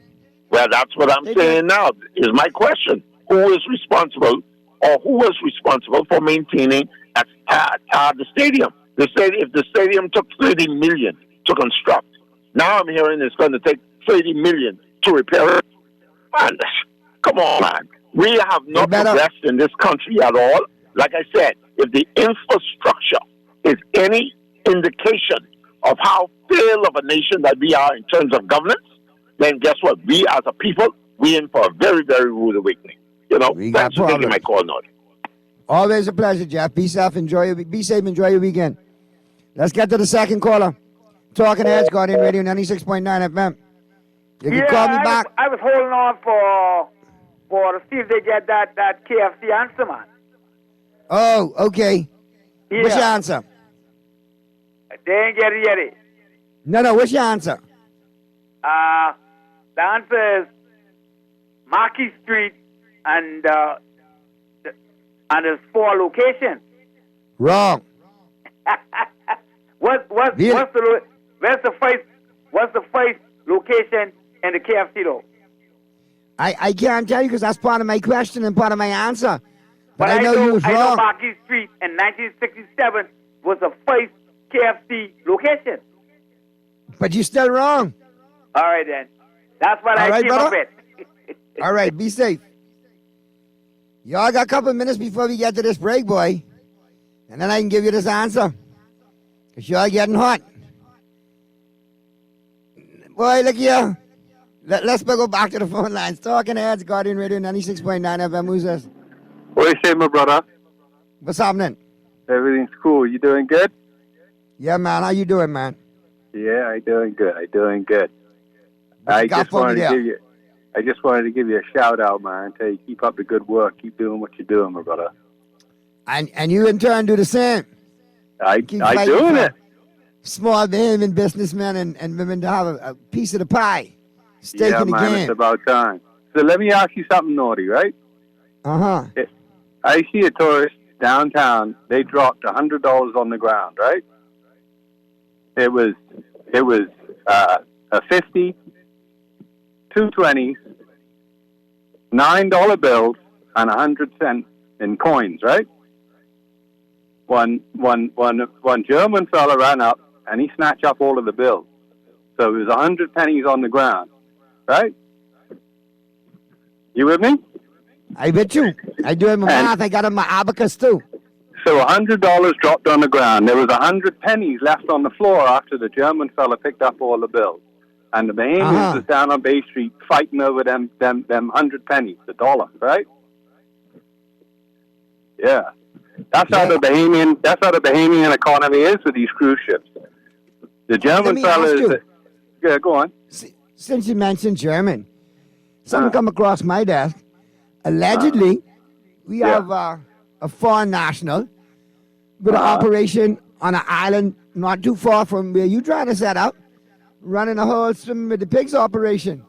Well, that's what I'm saying now, is my question. Who is responsible, or who was responsible for maintaining the stadium? If the stadium took $30 million to construct, now I'm hearing it's going to take $30 million to repair it. Man, come on, man. We have not progressed in this country at all. Like I said, if the infrastructure is any indication of how failed of a nation that we are in terms of governance, then guess what? We as a people, we in for a very, very rude awakening. Thanks for taking my call, Nod. Always a pleasure, Jeff. Be safe, enjoy your weekend. Let's get to the second caller. Talking Heads, Guardian Radio 96.9 FM. You can call me back. I was holding on for to see if they get that KFC answer, man. Oh, okay. Yeah. What's your answer? They ain't get it yet. No, what's your answer? The answer is Marquis Street, and there's 4 locations. Wrong. What's the first location in the KFC though? I can't tell you because that's part of my question and part of my answer. But I know you was I wrong. know Marquis Street in 1967 was the first KFC location. But you're still wrong. All right then. That's what I came up with. All right, be safe. Y'all got a couple of minutes before we get to this break, boy. And then I can give you this answer. Because y'all getting hot. Boy, look here. Let's go back to the phone lines. Talking Heads, Guardian Radio 96.9 FM. Who's this? What do you say, my brother? What's happening? Everything's cool. You doing good? Yeah, man. How you doing, man? Yeah, I doing good. I just wanted to give you a shout out, man. Tell you keep up the good work. Keep doing what you're doing, my brother. And you in turn do the same. I doing it. Small Bahamian businessmen and women to have a piece of the pie. Stake in the man, game. it's about time. So let me ask you something naughty, right? Uh-huh. I see a tourist downtown. They dropped $100 on the ground, right? It was a 50, 2 20s, $9 bills, and 100 cents in coins, right? One German fella ran up and he snatched up all of the bills. So it was 100 pennies on the ground, right? You with me? I bet you. I do it in my math. I got it in my abacus too. So $100 dropped on the ground. There was 100 pennies left on the floor after the German fella picked up all the bills. And the Bahamians was down on Bay Street fighting over them 100 pennies, the dollar, right? Yeah. That's how the Bahamian economy is with these cruise ships. The German fella yeah, go on. Since you mentioned German, something come across my desk. Allegedly, we have a foreign national with an operation on an island not too far from where you trying to set up, running a whole swimming with the pigs operation.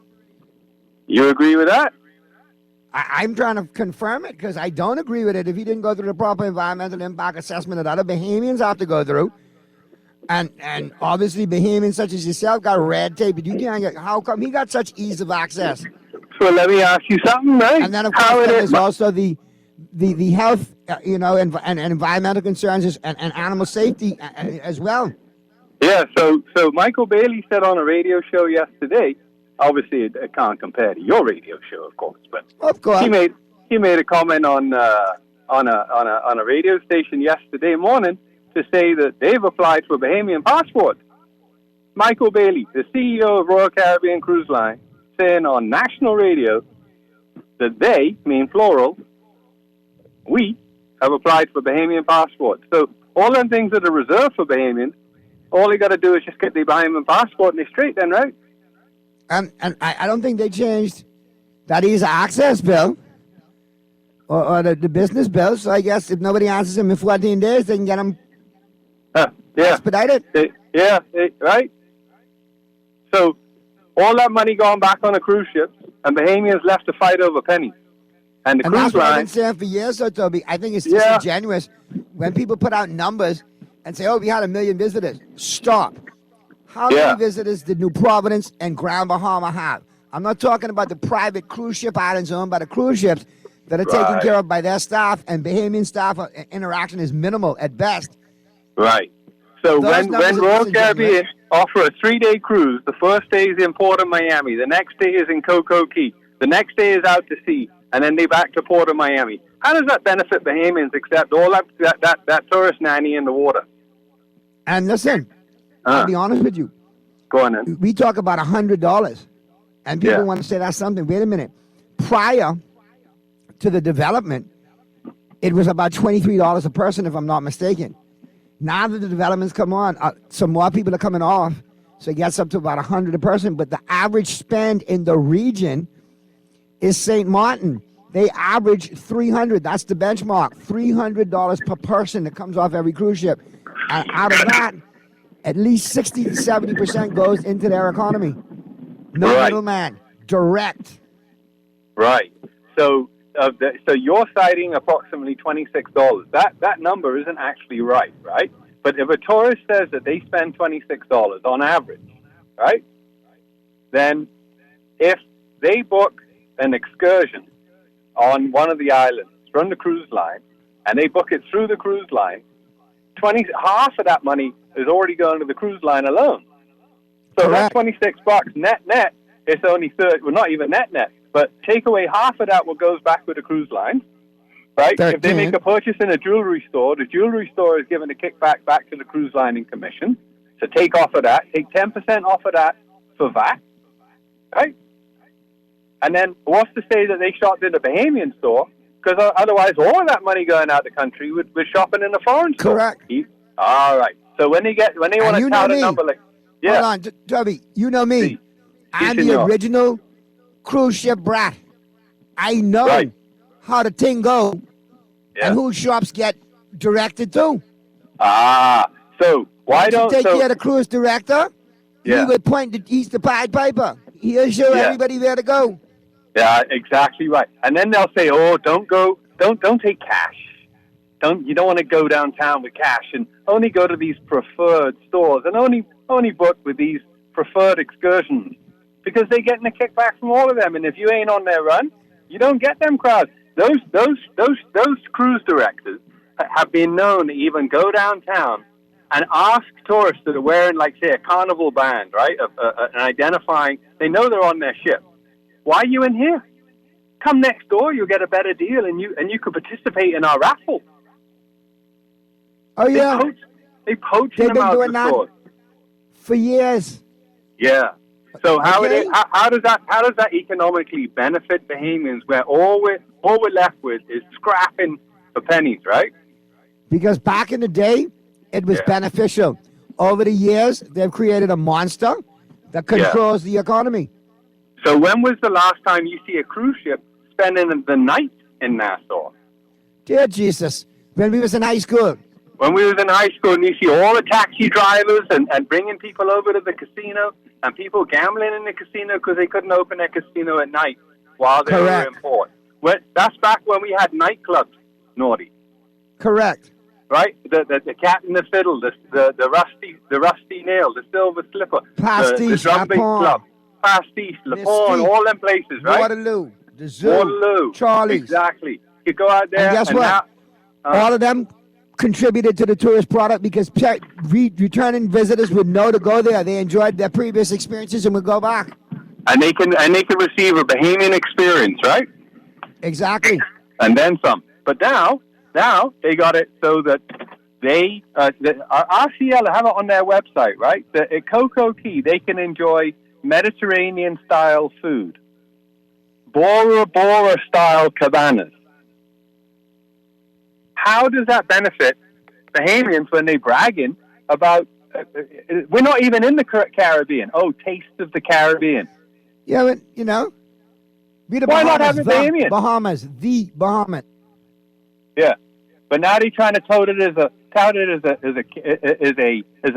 You agree with that? I'm trying to confirm it because I don't agree with it. If he didn't go through the proper environmental impact assessment that other Bahamians have to go through, and obviously Bahamians such as yourself got red tape, but you can't get. How come he got such ease of access? So let me ask you something, right? And then of course there's also the health, and environmental concerns and animal safety as well. Yeah. So Michael Bailey said on a radio show yesterday. Obviously, it can't compare to your radio show, of course. But of course, he made a comment on a radio station yesterday morning to say that they've applied for Bahamian passports. Michael Bailey, the CEO of Royal Caribbean Cruise Line, saying on national radio that they, mean plural, we have applied for Bahamian passports. So all them things that are reserved for Bahamians, all they got to do is just get the Bahamian passport and they're straight then, right? And I don't think they changed that ease of access bill or the business bill. So I guess if nobody answers them in 14 days, they can get them expedited. Right? So all that money going back on the cruise ships, and Bahamians left to fight over pennies. And the And cruise that's what I've line, been saying for years, so Toby. I think it's disingenuous when people put out numbers and say, "Oh, we had 1 million visitors." Stop. How many visitors did New Providence and Grand Bahama have? I'm not talking about the private cruise ship islands owned by the cruise ships that are taken care of by their staff, and Bahamian staff interaction is minimal at best. right. So when Royal Caribbean offer a 3-day cruise, the first day is in Port of Miami, the next day is in Coco Key, the next day is out to sea, and then they back to Port of Miami. How does that benefit Bahamians except all that tourist nanny in the water? And listen, I'll be honest with you. Go on then. We talk about $100, and people want to say that's something. Wait a minute. Prior to the development, it was about $23 a person, if I'm not mistaken. Now that the developments come on, some more people are coming off, so it gets up to about $100 a person. But the average spend in the region is St. Martin. They average $300. That's the benchmark. $300 per person that comes off every cruise ship. And out of that, at least 60 to 70% goes into their economy. No middleman. Direct. Right. So you're citing approximately $26. That number isn't actually right? But if a tourist says that they spend $26 on average, right? Then if they book an excursion on one of the islands from the cruise line, and they book it through the cruise line, half of that money is already going to the cruise line alone. So that $26 net, it's only 30. Well, not even net, but take away half of that, what goes back with the cruise line, right? 13. If they make a purchase in a jewelry store, the jewelry store is given a kickback back to the cruise line in commission. So take off of that, take 10% off of that for VAT, right? And then what's to say that they shopped in a Bahamian store? Because otherwise, all of that money going out the country would shopping in a foreign store. Correct. All right. So when they want to tout a number like, hold on, Toby, you know me. I'm the original cruise ship brat. I know how the thing go and who shops get directed to. So why don't you take care of the cruise director? He would point to East the Pied Piper. He'll show everybody where to go. Yeah, exactly right. And then they'll say, "Oh, don't take cash. You don't want to go downtown with cash, and only go to these preferred stores, and only book with these preferred excursions, because they're getting a kickback from all of them. And if you ain't on their run, you don't get them crowds. Those cruise directors have been known to even go downtown and ask tourists that are wearing, like, say, a carnival band, right, and identifying. They know they're on their ship. Why are you in here? Come next door, you'll get a better deal, and you could participate in our raffle. Oh yeah, they poach They've them been out doing the that stores for years. Yeah. So how does that economically benefit Bahamians, where all we're left with is scrapping for pennies, right? Because back in the day, it was beneficial. Over the years, they've created a monster that controls the economy. So when was the last time you see a cruise ship spending the night in Nassau? Dear Jesus, when we was in high school. When we was in high school, and you see all the taxi drivers and bringing people over to the casino, and people gambling in the casino because they couldn't open their casino at night while they were in port. That's back when we had nightclubs, Naughty. Correct. Right? The Cat and the Fiddle, the Rusty Nail, the Silver Slipper, the Drum Beat Club, Pastiche, Le Pont, all them places, right? Waterloo, the Zoo, Charlie's. Exactly. You could go out there. And guess what? All of them contributed to the tourist product because returning visitors would know to go there. They enjoyed their previous experiences and would go back. And they can receive a Bahamian experience, right? Exactly. And then some. But now they got it so that they RCL have it on their website, right? At Coco Key, they can enjoy Mediterranean style food, Bora Bora style cabanas. How does that benefit Bahamians, when they bragging about, we're not even in the Caribbean. Oh, taste of the Caribbean. Yeah, but, you know, be the Why Bahamas, not have a Bahamian? the Bahamas. Yeah, but now they're trying to tout it as a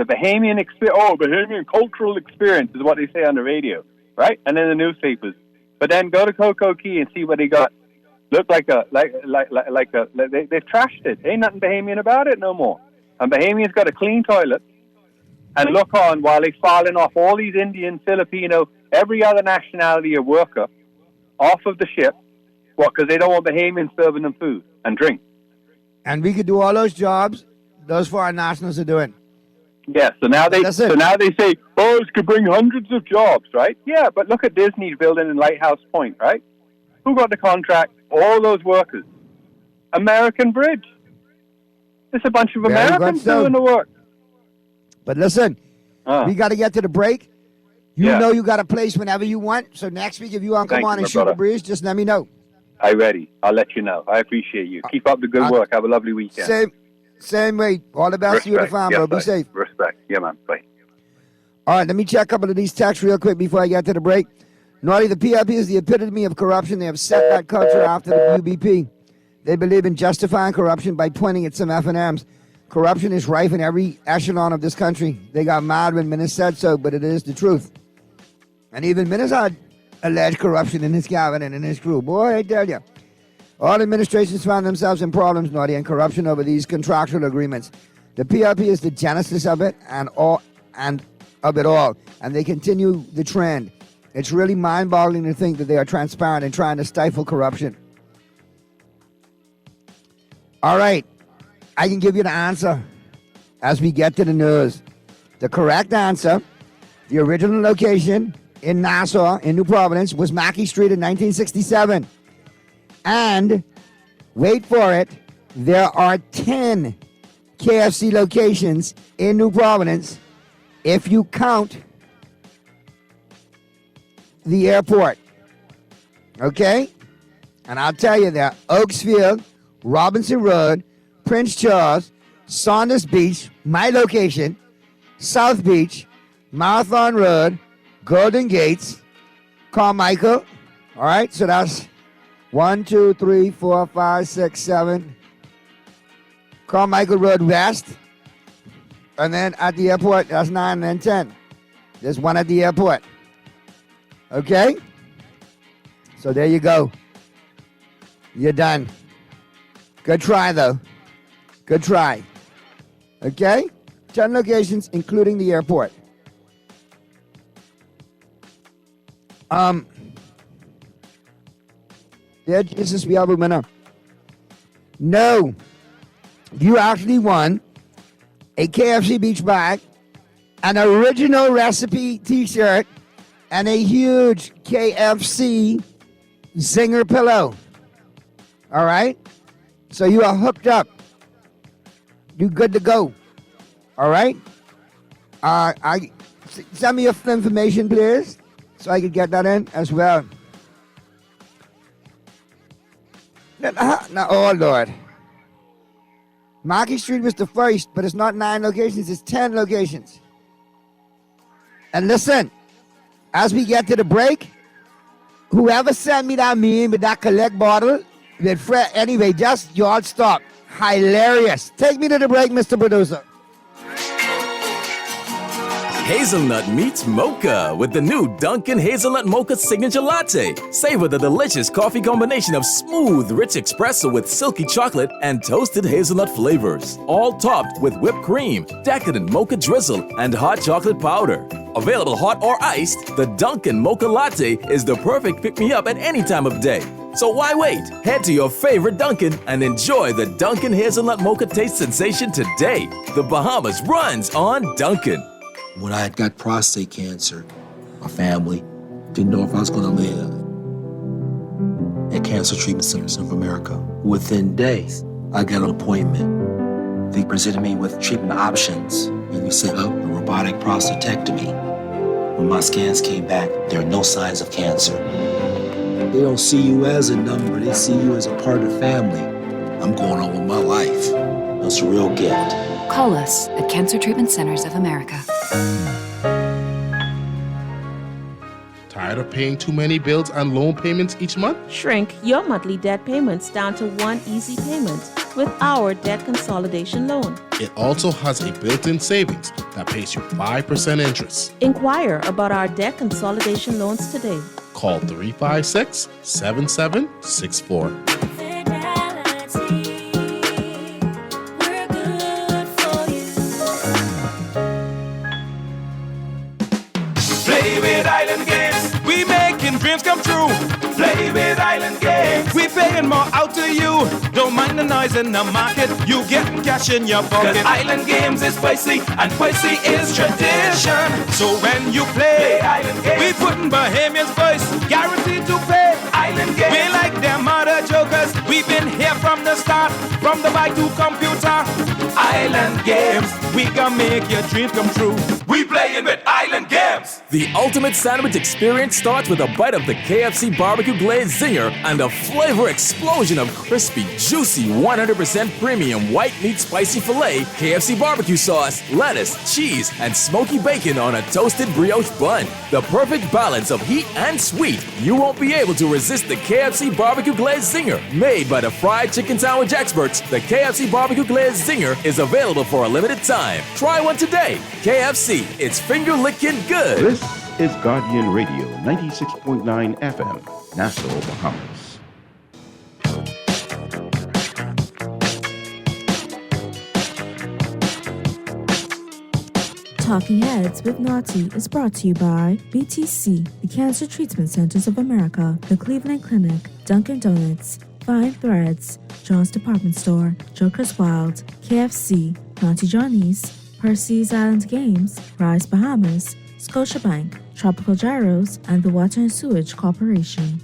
Bahamian experience. Oh, Bahamian cultural experience is what they say on the radio, right? And in the newspapers. But then go to Coco Key and see what they got. Look they've trashed it. Ain't nothing Bahamian about it no more. And Bahamians got a clean toilet and look on while they're falling off all these Indian, Filipino, every other nationality of worker off of the ship. What? Because they don't want Bahamians serving them food and drink. And we could do all those jobs those foreign nationals are doing. Yeah, so now they say, oh, it could bring hundreds of jobs, right? Yeah, but look at Disney's building in Lighthouse Point, right? Who got the contract? All those workers. American Bridge. It's a bunch of Americans doing the work. But listen, we got to get to the break. You know you got a place whenever you want. So next week, if you want to come on and shoot the breeze, just let me know. I'm ready. I'll let you know. I appreciate you. Keep up the good work. Have a lovely weekend. Same way. All the best to you and the family. Yeah, Be safe. Respect. Yeah, man. Bye. All right, let me check a couple of these texts real quick before I get to the break. Naughty, the PLP is the epitome of corruption. They have set that culture after the UBP. They believe in justifying corruption by pointing at some F&Ms. Corruption is rife in every echelon of this country. They got mad when Minnis said so, but it is the truth. And even Minnis had alleged corruption in his cabinet and in his crew. Boy, I tell you. All administrations found themselves in problems, Naughty, and corruption over these contractual agreements. The PLP is the genesis of it and of it all, and they continue the trend. It's really mind-boggling to think that they are transparent and trying to stifle corruption. All right, I can give you the answer as we get to the news. The correct answer, the original location in Nassau, in New Providence, was Mackey Street in 1967. And, wait for it, there are 10 KFC locations in New Providence if you count the airport. Okay? And I'll tell you that Oaksfield, Robinson Road, Prince Charles, Saunders Beach, my location, South Beach, Marathon Road, Golden Gates, Carmichael. All right, so that's 1, 2, 3, 4, 5, 6, 7. Carmichael Road West. And then at the airport, that's 9 and then 10. There's one at the airport. Okay? So there you go. You're done. Good try, though. Good try. Okay? 10 locations, including the airport. Yeah, Jesus, we have a winner. No. You actually won a KFC beach bag, an original recipe t-shirt, and a huge KFC Zinger pillow. All right? So you are hooked up. You good to go. All right? Send me your information, please, so I can get that in as well. Now, oh, Lord. Mackey Street was the first, but it's not 9 locations, it's 10 locations. And listen, as we get to the break, whoever sent me that meme with that collect bottle, with Fred, anyway, just y'all stop. Hilarious. Take me to the break, Mr. Producer. Hazelnut meets mocha with the new Dunkin' Hazelnut Mocha Signature Latte. Savor the delicious coffee combination of smooth, rich espresso with silky chocolate and toasted hazelnut flavors. All topped with whipped cream, decadent mocha drizzle, and hot chocolate powder. Available hot or iced, the Dunkin' Mocha Latte is the perfect pick-me-up at any time of day. So why wait? Head to your favorite Dunkin' and enjoy the Dunkin' Hazelnut Mocha taste sensation today. The Bahamas runs on Dunkin'. When I had got prostate cancer, my family didn't know if I was going to live. At Cancer Treatment Centers of America, within days, I got an appointment. They presented me with treatment options, and we set up a robotic prostatectomy. When my scans came back, there are no signs of cancer. They don't see you as a number, they see you as a part of the family. I'm going on with my life. It's a real gift. Call us at Cancer Treatment Centers of America. Tired of paying too many bills and loan payments each month? Shrink your monthly debt payments down to one easy payment with our debt consolidation loan. It also has a built-in savings that pays you 5% interest. Inquire about our debt consolidation loans today. Call 356-7764. Play with Island Games. We making dreams come true. Play with Island Games. We paying more out to you. Don't mind the noise in the market. You getting cash in your pocket. 'Cause Island Games is spicy and spicy is tradition. So when you play Island Games, we putting Bahamians first. Guaranteed to pay. Island Games. We like them other jokers. We've been here from the start. From the bike to computer. Island Games. We gonna make your dreams come true. We playing with Island Games. The ultimate sandwich experience starts with a bite of the KFC barbecue glazed zinger and a flavor explosion of crispy, juicy, 100% premium white meat spicy filet, KFC barbecue sauce, lettuce, cheese, and smoky bacon on a toasted brioche bun. The perfect balance of heat and sweet. You won't be able to resist the KFC barbecue glazed zinger. Made by the fried chicken sandwich experts, the KFC barbecue glazed zinger is available for a limited time. Try one today. KFC, it's finger-licking good. This is Guardian Radio, 96.9 FM, Nassau, Bahamas. Talking Heads with Naughty is brought to you by BTC, the Cancer Treatment Centers of America, the Cleveland Clinic, Dunkin' Donuts, Fine Threads, John's Department Store, Joker's Wild, KFC, Naughty Johnny's, Percy's Island Games, Rise Bahamas, Scotiabank, Tropical Gyros, and the Water and Sewage Corporation.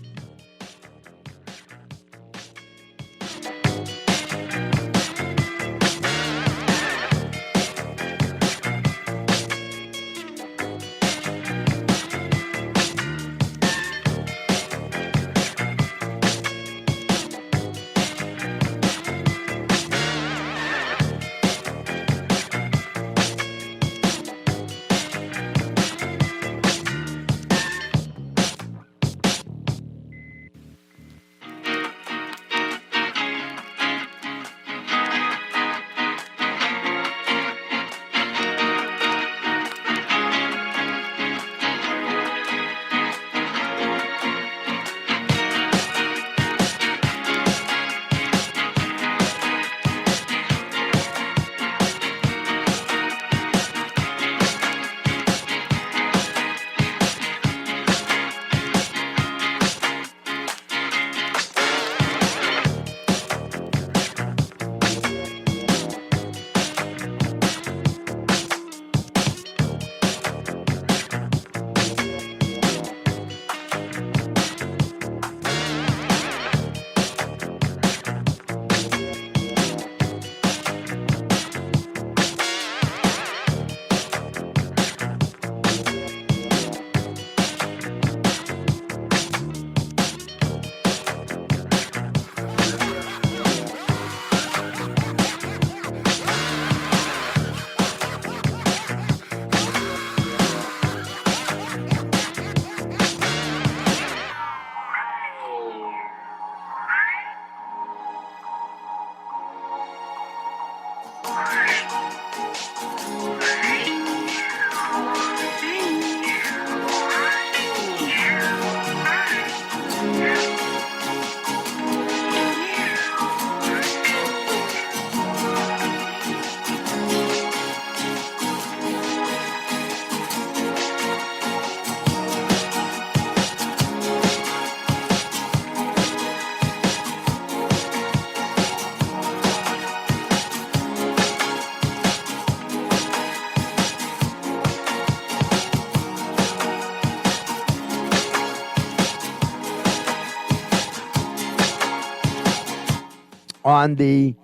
On the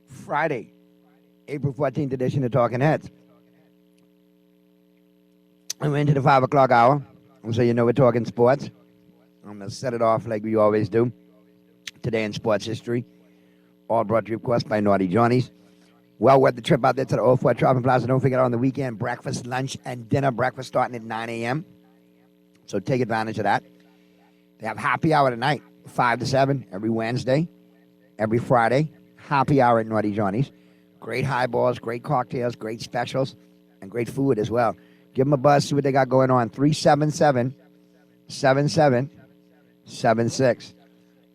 Friday, April 14th edition of Talking Heads. And we're into the 5 o'clock hour. So you know we're talking sports. I'm going to set it off like we always do. Today in sports history. All brought to you, of course, by Naughty Johnny's. well worth the trip out there to the Old Fort Shopping Plaza. Don't forget on the weekend, breakfast, lunch, and dinner. Breakfast starting at 9 a.m. So take advantage of that. They have happy hour tonight, 5 to 7, every Wednesday, every Friday. Happy hour at Naughty Johnny's. Great highballs, great cocktails, great specials, and great food as well. Give them a buzz, see what they got going on. 377-7776.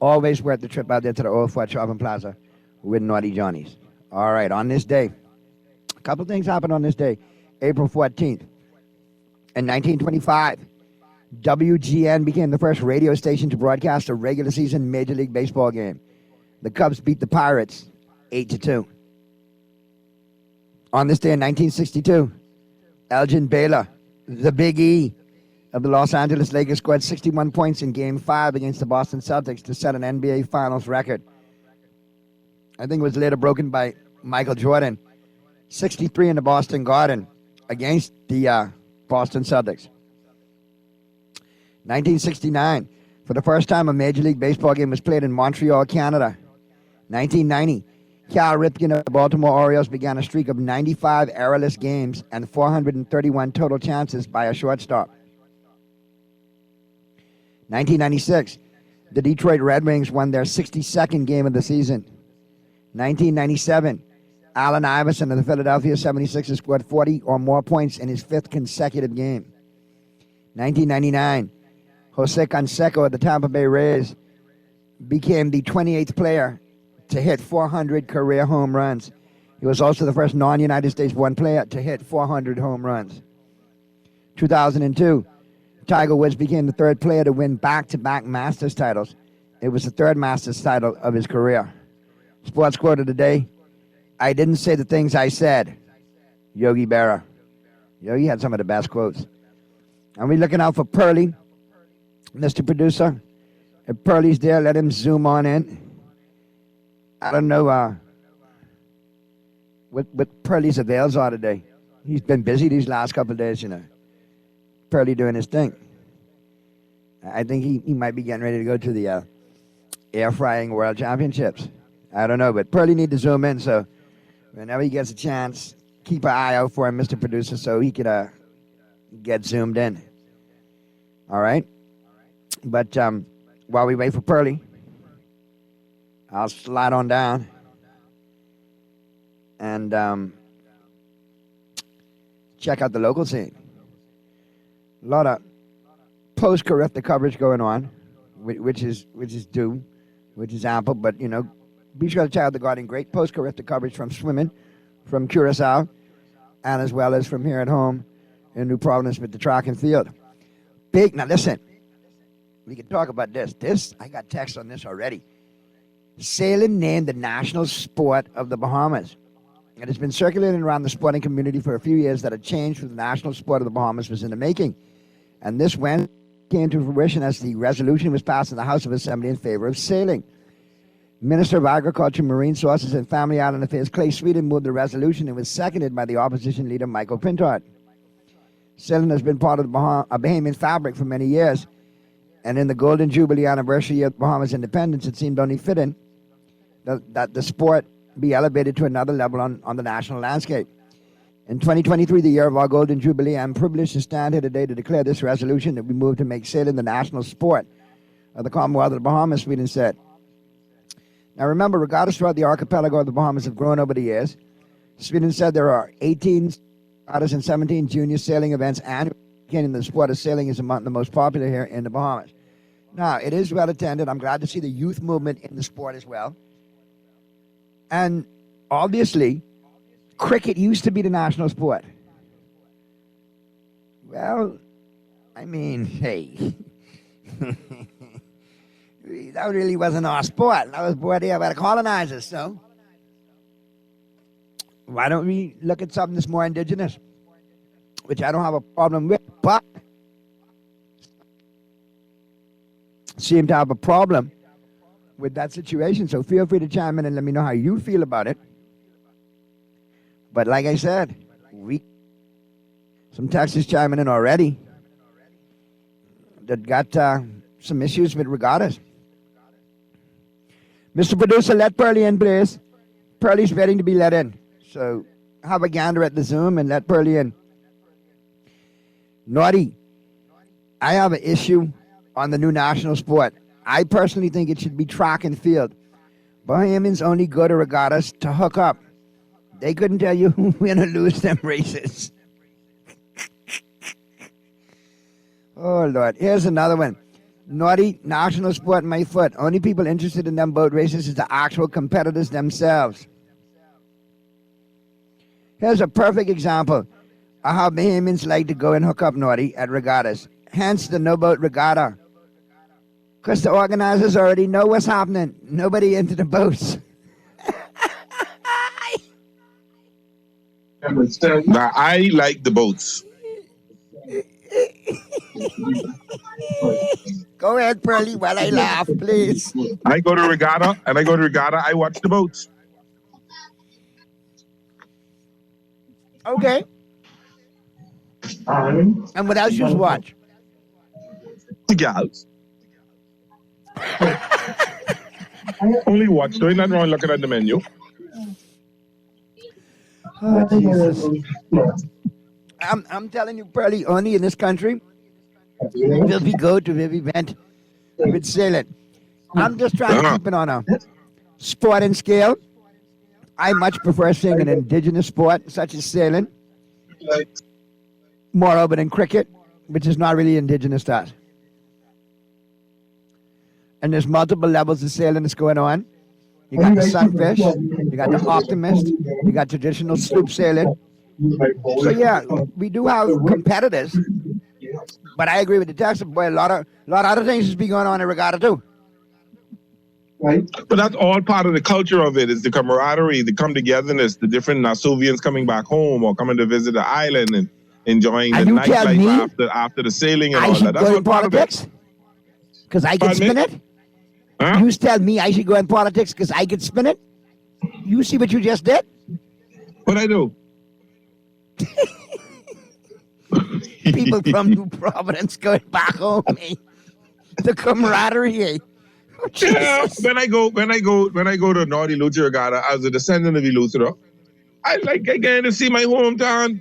Always worth the trip out there to the Old Fort Shopping Plaza with Naughty Johnny's. All right, on this day, a couple things happened on this day. April 14th, in 1925, WGN became the first radio station to broadcast a regular season Major League Baseball game. The Cubs beat the Pirates 8-2. On this day in 1962, Elgin Baylor, the Big E of the Los Angeles Lakers, scored 61 points in Game 5 against the Boston Celtics to set an NBA Finals record. I think it was later broken by Michael Jordan. 63 in the Boston Garden against the Boston Celtics. 1969, for the first time a Major League Baseball game was played in Montreal, Canada. 1990, Cal Ripken of the Baltimore Orioles began a streak of 95 errorless games and 431 total chances by a shortstop. 1996, the Detroit Red Wings won their 62nd game of the season. 1997, Allen Iverson of the Philadelphia 76ers scored 40 or more points in his 5th consecutive game. 1999, Jose Canseco of the Tampa Bay Rays became the 28th player to hit 400 career home runs. He was also the first non-United States-born player to hit 400 home runs. 2002, Tiger Woods became the 3rd player to win back-to-back Masters titles. It was the 3rd Masters title of his career. Sports quote of the day, I didn't say the things I said. Yogi Berra. Yogi had some of the best quotes. And we're looking out for Pearly, Mr. Producer. If Pearly's there, let him zoom on in. I don't know what Pearly's avails are today. He's been busy these last couple of days, you know. Pearly doing his thing. I think he might be getting ready to go to the Air Frying World Championships. I don't know, but Pearly need to zoom in, so whenever he gets a chance, keep an eye out for him, Mr. Producer, so he could get zoomed in. All right? But while we wait for Pearly, I'll slide on down and check out the local scene. A lot of post-Carifta coverage going on, which is due, which is ample. But, you know, be sure to check out the Guardian. Great post-Carifta coverage from swimming, from Curacao, and as well as from here at home in New Providence with the track and field. Big, now listen, we can talk about this. I got text on this already. Sailing named the national sport of the Bahamas. It has been circulating around the sporting community for a few years that a change for the national sport of the Bahamas was in the making. And this Wednesday came to fruition as the resolution was passed in the House of Assembly in favor of sailing. Minister of Agriculture, Marine Sources, and Family Island Affairs, Clay Sweden, moved the resolution and was seconded by the opposition leader, Michael Pintard. Sailing has been part of the Bahamian fabric for many years, and in the Golden Jubilee anniversary of Bahamas' independence, it seemed only fitting that the sport be elevated to another level on the national landscape. In 2023, the year of our Golden Jubilee, I'm privileged to stand here today to declare this resolution that we move to make sailing the national sport of the Commonwealth of the Bahamas, Sweden said. Now remember, regattas throughout the archipelago of the Bahamas have grown over the years. Sweden said there are 18 regattas and 17 junior sailing events annually, indicating the sport of sailing is among the most popular here in the Bahamas. Now, it is well attended. I'm glad to see the youth movement in the sport as well. And obviously, cricket used to be the national sport. Well, I mean, hey, that really wasn't our sport. That was brought here by the colonizers, so why don't we look at something that's more indigenous, which I don't have a problem with, but seem to have a problem with that situation. So feel free to chime in and let me know how you feel about it. But like I said, some Texas chiming in already that got some issues with regattas. Mr. Producer, let Pearly in, please. Pearly's waiting to be let in. So have a gander at the Zoom and let Pearlie in. Naughty, I have an issue on the new national sport. I personally think it should be track and field. Bahamians only go to regattas to hook up. They couldn't tell you who win or lose them races. Oh, Lord. Here's another one. Naughty, national sport, my foot. Only people interested in them boat races is the actual competitors themselves. Here's a perfect example of how Bahamians like to go and hook up, Naughty, at regattas. Hence the no-boat regatta. Because the organizers already know what's happening. Nobody into the boats. Now, I like the boats. Go ahead, Pearlie, while I laugh, please. I go to regatta, I watch the boats. Okay. And what else you watch? The gals. I only watch, so you're not wrong looking at the menu. Oh, Jesus. I'm telling you, Pearlie, only in this country will we go to the event with sailing. I'm just trying to keep it on a sporting scale. I much prefer seeing an indigenous sport such as sailing more over than cricket, which is not really indigenous to us. And there's multiple levels of sailing that's going on. You got the sunfish, you got the optimist, you got traditional sloop sailing. So yeah, we do have competitors, but I agree with the Texas boy. A lot of other things is be going on in regatta too. Right. But that's all part of the culture of it, is the camaraderie, the come togetherness, the different Nassauvians coming back home or coming to visit the island and enjoying the nightlife after the sailing and all that. That's all part of it. Because I can spin it? Huh? You tell me I should go in politics because I can spin it? You see what you just did? What I do? People from New Providence going back home, eh? The camaraderie, eh? Oh, yeah, when I go to Naughty Luther Regatta as a descendant of Luther, I like again to see my hometown,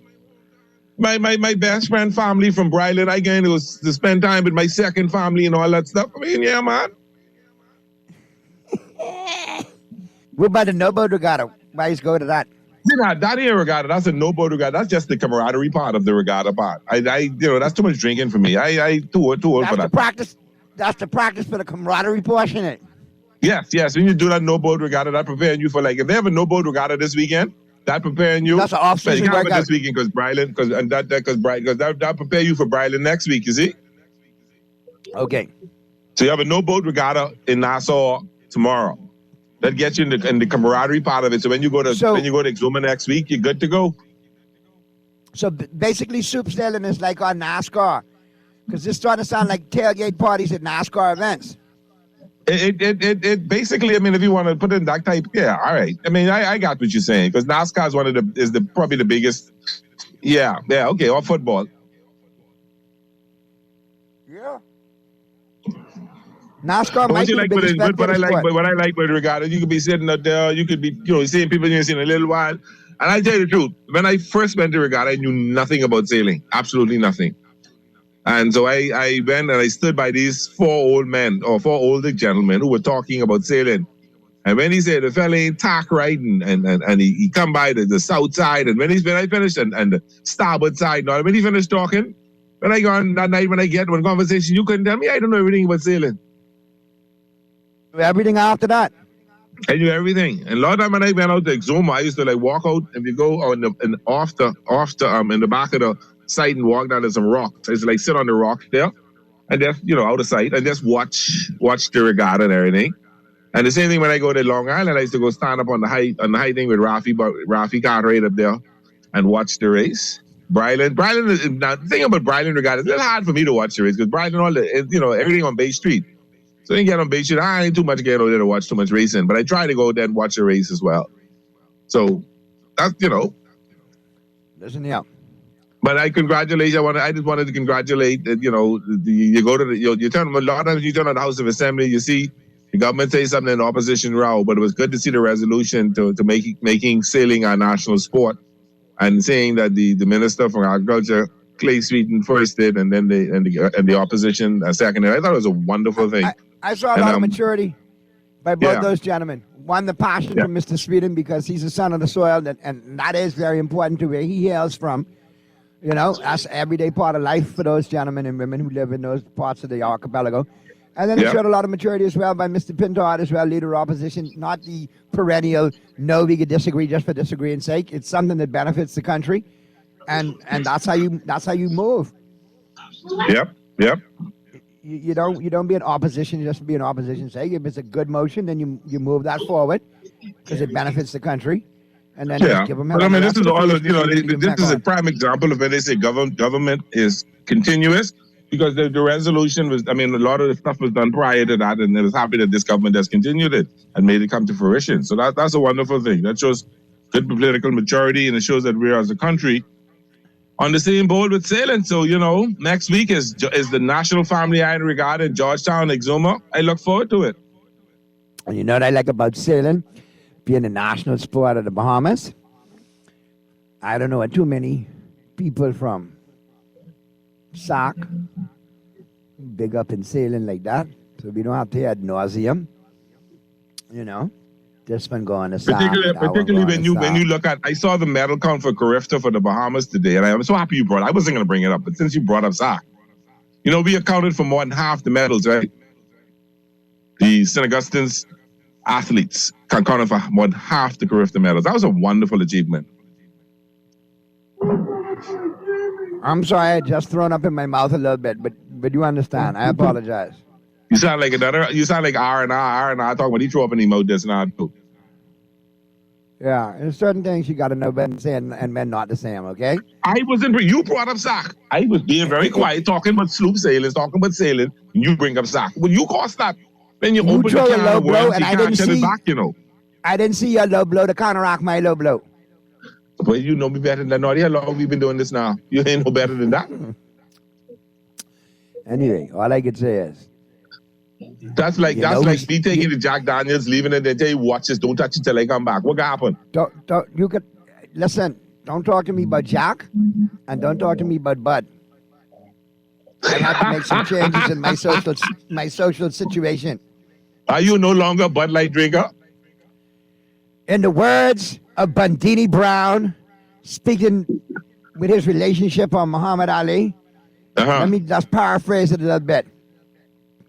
my best friend family from Bryland. I again to spend time with my second family and all that stuff. I mean, yeah, man. What about the no-boat regatta? Why you go to that? Yeah, that ain't regatta. That's a no-boat regatta. That's just the camaraderie part of the regatta part. That's too much drinking for me. I too old for that. That's the practice for the camaraderie portion, it. Yes. When you do that no-boat regatta, that preparing you for, like, if they have a no-boat regatta this weekend, that preparing you. That's an off-season workout. workout. This weekend because Bryland, because that prepare you for Bryland next week. You see? Okay. So you have a no-boat regatta in Nassau tomorrow. That gets you in the camaraderie part of it. So when you go to Exuma next week, you're good to go. So basically, soup sailing is like on NASCAR, because this starting to sound like tailgate parties at NASCAR events. It basically, I mean, if you want to put it in that type, yeah, all right. I mean, I got what you're saying, because NASCAR is probably the biggest. Yeah, okay, or football. Yeah. NASCAR might be the biggest sport. What I like with regatta, you could be sitting up there, you could be, seeing people you ain't seen in a little while. And I tell you the truth, when I first went to regatta, I knew nothing about sailing, absolutely nothing. And so I went and I stood by these four older gentlemen who were talking about sailing. And when he said the fella ain't tack riding, and he come by the south side, and when I finished and the starboard side, now when he finished talking, when I go on that night, when I get one conversation, you couldn't tell me I don't know everything about sailing. Everything after that. I knew everything. And a lot of time when I went out to Exuma, I used to like walk out and we go on in the back of the site and walk down to some rocks. I used to like sit on the rock there and just, out of sight and just watch the regatta and everything. And the same thing when I go to Long Island, I used to go stand up on the height thing with Rafi Cartwright up there and watch the race. Bryland is, now the thing about Bryland regatta, it's a little hard for me to watch the race because Bryland, everything on Bay Street. So I didn't get on Bay Street. I ain't too much getting over there to watch too much racing, but I try to go there and watch the race as well. So that's, Listen, yeah. But I just wanted to congratulate, you go to you turn a lot of times you turn on the House of Assembly, you see The government says something in the opposition row, but it was good to see the resolution to making sailing a national sport, and saying that the Minister for Agriculture, Clay Sweeten, first did, and then the opposition second. I thought it was a wonderful thing. I saw a lot of maturity by both those gentlemen. One, the passion from Mr. Sweden, because he's a son of the soil, and that is very important to where he hails from. You know, that's everyday part of life for those gentlemen and women who live in those parts of the archipelago. And then he showed a lot of maturity as well by Mr. Pintard as well, leader of opposition, not the perennial, no, we could disagree just for disagreeing's sake. It's something that benefits the country, and that's how you move. Yep. You don't be in opposition just to be in opposition's sake. If it's a good motion, then you move that forward because it benefits the country. And then just give them but I mean, this is all, this is a prime example of when they say government is continuous, because the resolution was, I mean, a lot of the stuff was done prior to that, and it was happy that this government has continued it and made it come to fruition. So that's a wonderful thing. That shows good political maturity, and it shows that we are, as a country, on the same boat with sailing. So, you know, next week is the National Family Iron Regatta in Georgetown, Exuma. I look forward to it. And you know what I like about sailing? Being a national sport of the Bahamas. I don't know too many people from SAC big up in sailing like that. So we don't have to ad nauseum. You know, just been going to SAC. Particularly when you look at, I saw the medal count for Carifta for the Bahamas today, and I'm so happy you brought it. I wasn't going to bring it up, but since you brought up SAC, you know, we accounted for more than half the medals, right? The St. Augustine's athletes accounted for more than half the Carifta medals. That was a wonderful achievement. I'm sorry, I just thrown up in my mouth a little bit, but you understand. I apologize. You sound like R&R talking about he threw up in his mouth just now too. Yeah, there's certain things you got to know men say and men not the same, okay? You brought up SAC. I was being very quiet, talking about sloop sailing, and you bring up SAC. Well, you caused that. Then you open the can of worms, and I didn't see back, you know. I didn't see your low blow to counteract my low blow. Well, you know me better than that. How long we've been doing this now? You ain't no better than that. Anyway, all I could say is that's like me taking the Jack Daniels, leaving it, and tell you, watch this, don't touch it till I come back. What happened? Listen, don't talk to me about Jack, and don't talk to me about Bud. I have to make some changes in my social situation. Are you no longer a Bud Light drinker? In the words of Bandini Brown, speaking with his relationship on Muhammad Ali, let me just paraphrase it a little bit.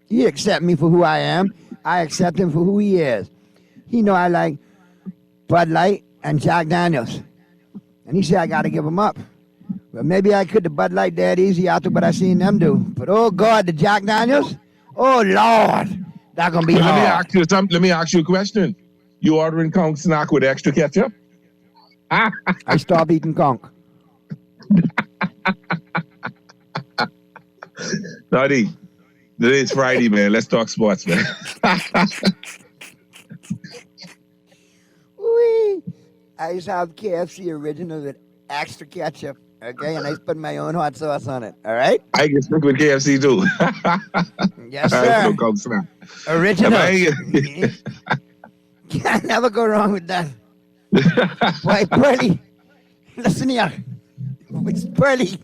He accept me for who I am. I accept him for who he is. He know I like Bud Light and Jack Daniels. And he said I got to give him up. Well, maybe I could the Bud Light dead easy after what I seen them do. But oh God, the Jack Daniels? Oh Lord, that's going to be hard. Let me ask you a question. You ordering conch snack with extra ketchup? I stopped eating conch. Naughty. Today's Friday, man. Let's talk sports, man. I used to have KFC original with extra ketchup, okay? And I put my own hot sauce on it, all right? I can stick with KFC, too. Yes, sir. No conch snack. Original. Can't never go wrong with that. Why, Pearly? Listen here. It's Pearly.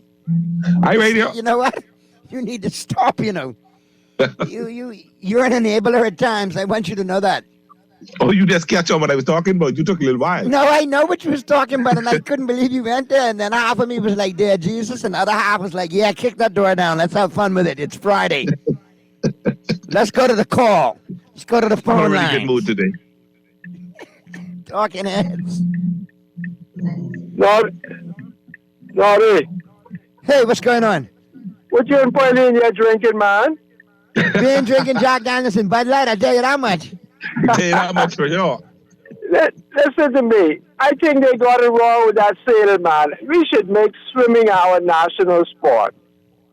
Hi, radio. You know what? You need to stop, you know. You're an enabler at times. I want you to know that. Oh, you just catch on what I was talking about. You took a little while. No, I know what you was talking about, and I couldn't believe you went there. And then half of me was like, "Dear Jesus," and the other half was like, "Yeah, kick that door down. Let's have fun with it. It's Friday. Let's go to the call. Let's go to the phone line." I'm in a really good mood today. Talking heads. Naughty. Hey, what's going on? What you and Pearly in your drinking, man? Been drinking Jack Daniels and Bud Light. I tell you that much. Tell you that much for sure. Listen to me. I think they got it wrong with that sailing, man. We should make swimming our national sport.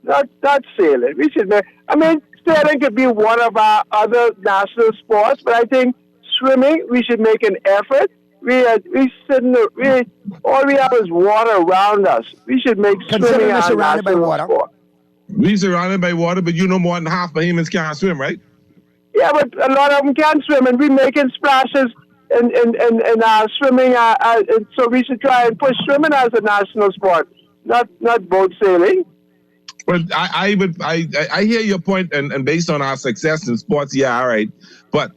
Not sailing. We should make. I mean, sailing could be one of our other national sports, but I think swimming, we should make an effort. All we have is water around us. We should make swimming our national sport. We surrounded by water, but you know more than half Bahamians can't swim, right? Yeah, but a lot of them can't swim, and we're making splashes in swimming. So we should try and push swimming as a national sport, not boat sailing. Well, I hear your point, and based on our success in sports, yeah, all right. But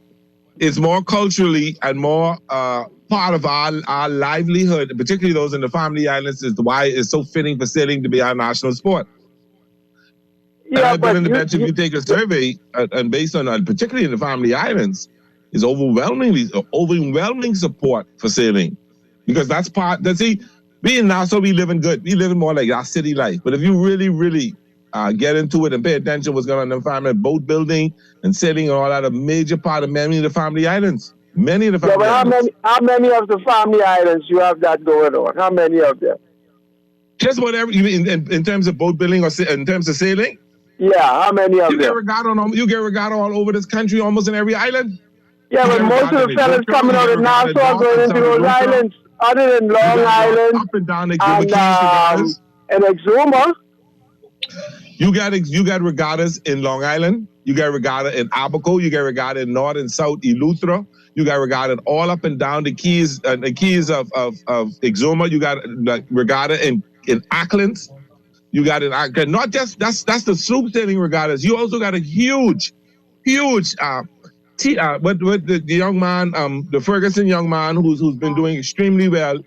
it's more culturally and more part of our livelihood, particularly those in the Family Islands, is why it's so fitting for sailing to be our national sport. Yeah, but in the bench, if you take a survey, and based on particularly in the Family Islands, is overwhelming support for sailing, because that's part. We in Nassau, we living good. We living more like our city life. But if you really, really get into it and pay attention to what's going on in the family, boat building and sailing and all that, a major part of many of the Family Islands. Many of the Family Islands. How many of the Family Islands you have that going on? How many of them? Just whatever. In terms of boat building or in terms of sailing? Yeah, how many of them? You get regatta all over this country, almost in every island. Yeah, but most of the fellas coming out of Nassau going into those islands, other than Long Island up and down and Exuma. You got regattas in Long Island. You got regatta in Abaco. You got regatta in North and South Eleuthera. You got regatta all up and down the keys of Exuma. You got regatta in Acklands. You got it. Not just that's the sloop sailing regattas. You also got a huge with the young man, the Ferguson young man who's been doing extremely well.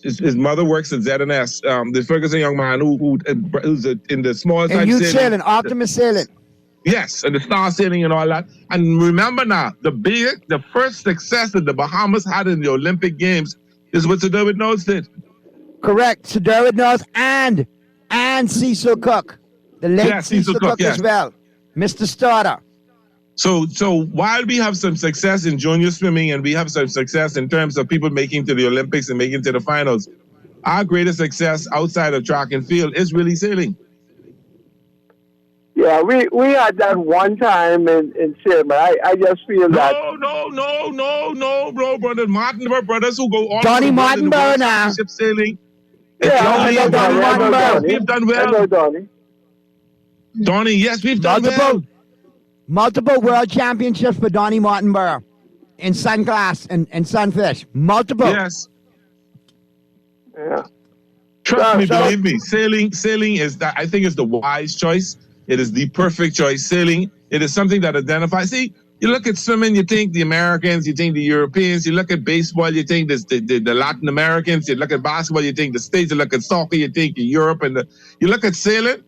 His mother works at ZNS. The Ferguson young man who's in the small side sailing, Optimus sailing. Yes, and the star sailing and all that. And remember now, the first success that the Bahamas had in the Olympic Games is what Sir Derwent Knowles did. Correct, Sir Derwent Knowles and Cecil Cook, the late Cecil Cook as well, Mr. Starter. So while we have some success in junior swimming and we have some success in terms of people making to the Olympics and making to the finals, our greatest success outside of track and field is really sailing. Yeah, we had that one time in sailing, but I just feel that... No, bro, brother. Martinborough brothers who go all Donnie over Martinborough now. Sailing. Yeah, we've done well. Donnie, yes, we've done well. Multiple world championships for Donnie Martinborough in Sunglass and Sunfish. Multiple. Yes. Yeah. Trust me, believe me. Sailing is that. I think it's the wise choice. It is the perfect choice. Sailing. It is something that identifies. See, you look at swimming, you think the Americans, you think the Europeans. You look at baseball, you think the Latin Americans. You look at basketball, you think the States. You look at soccer, you think Europe, and you look at sailing.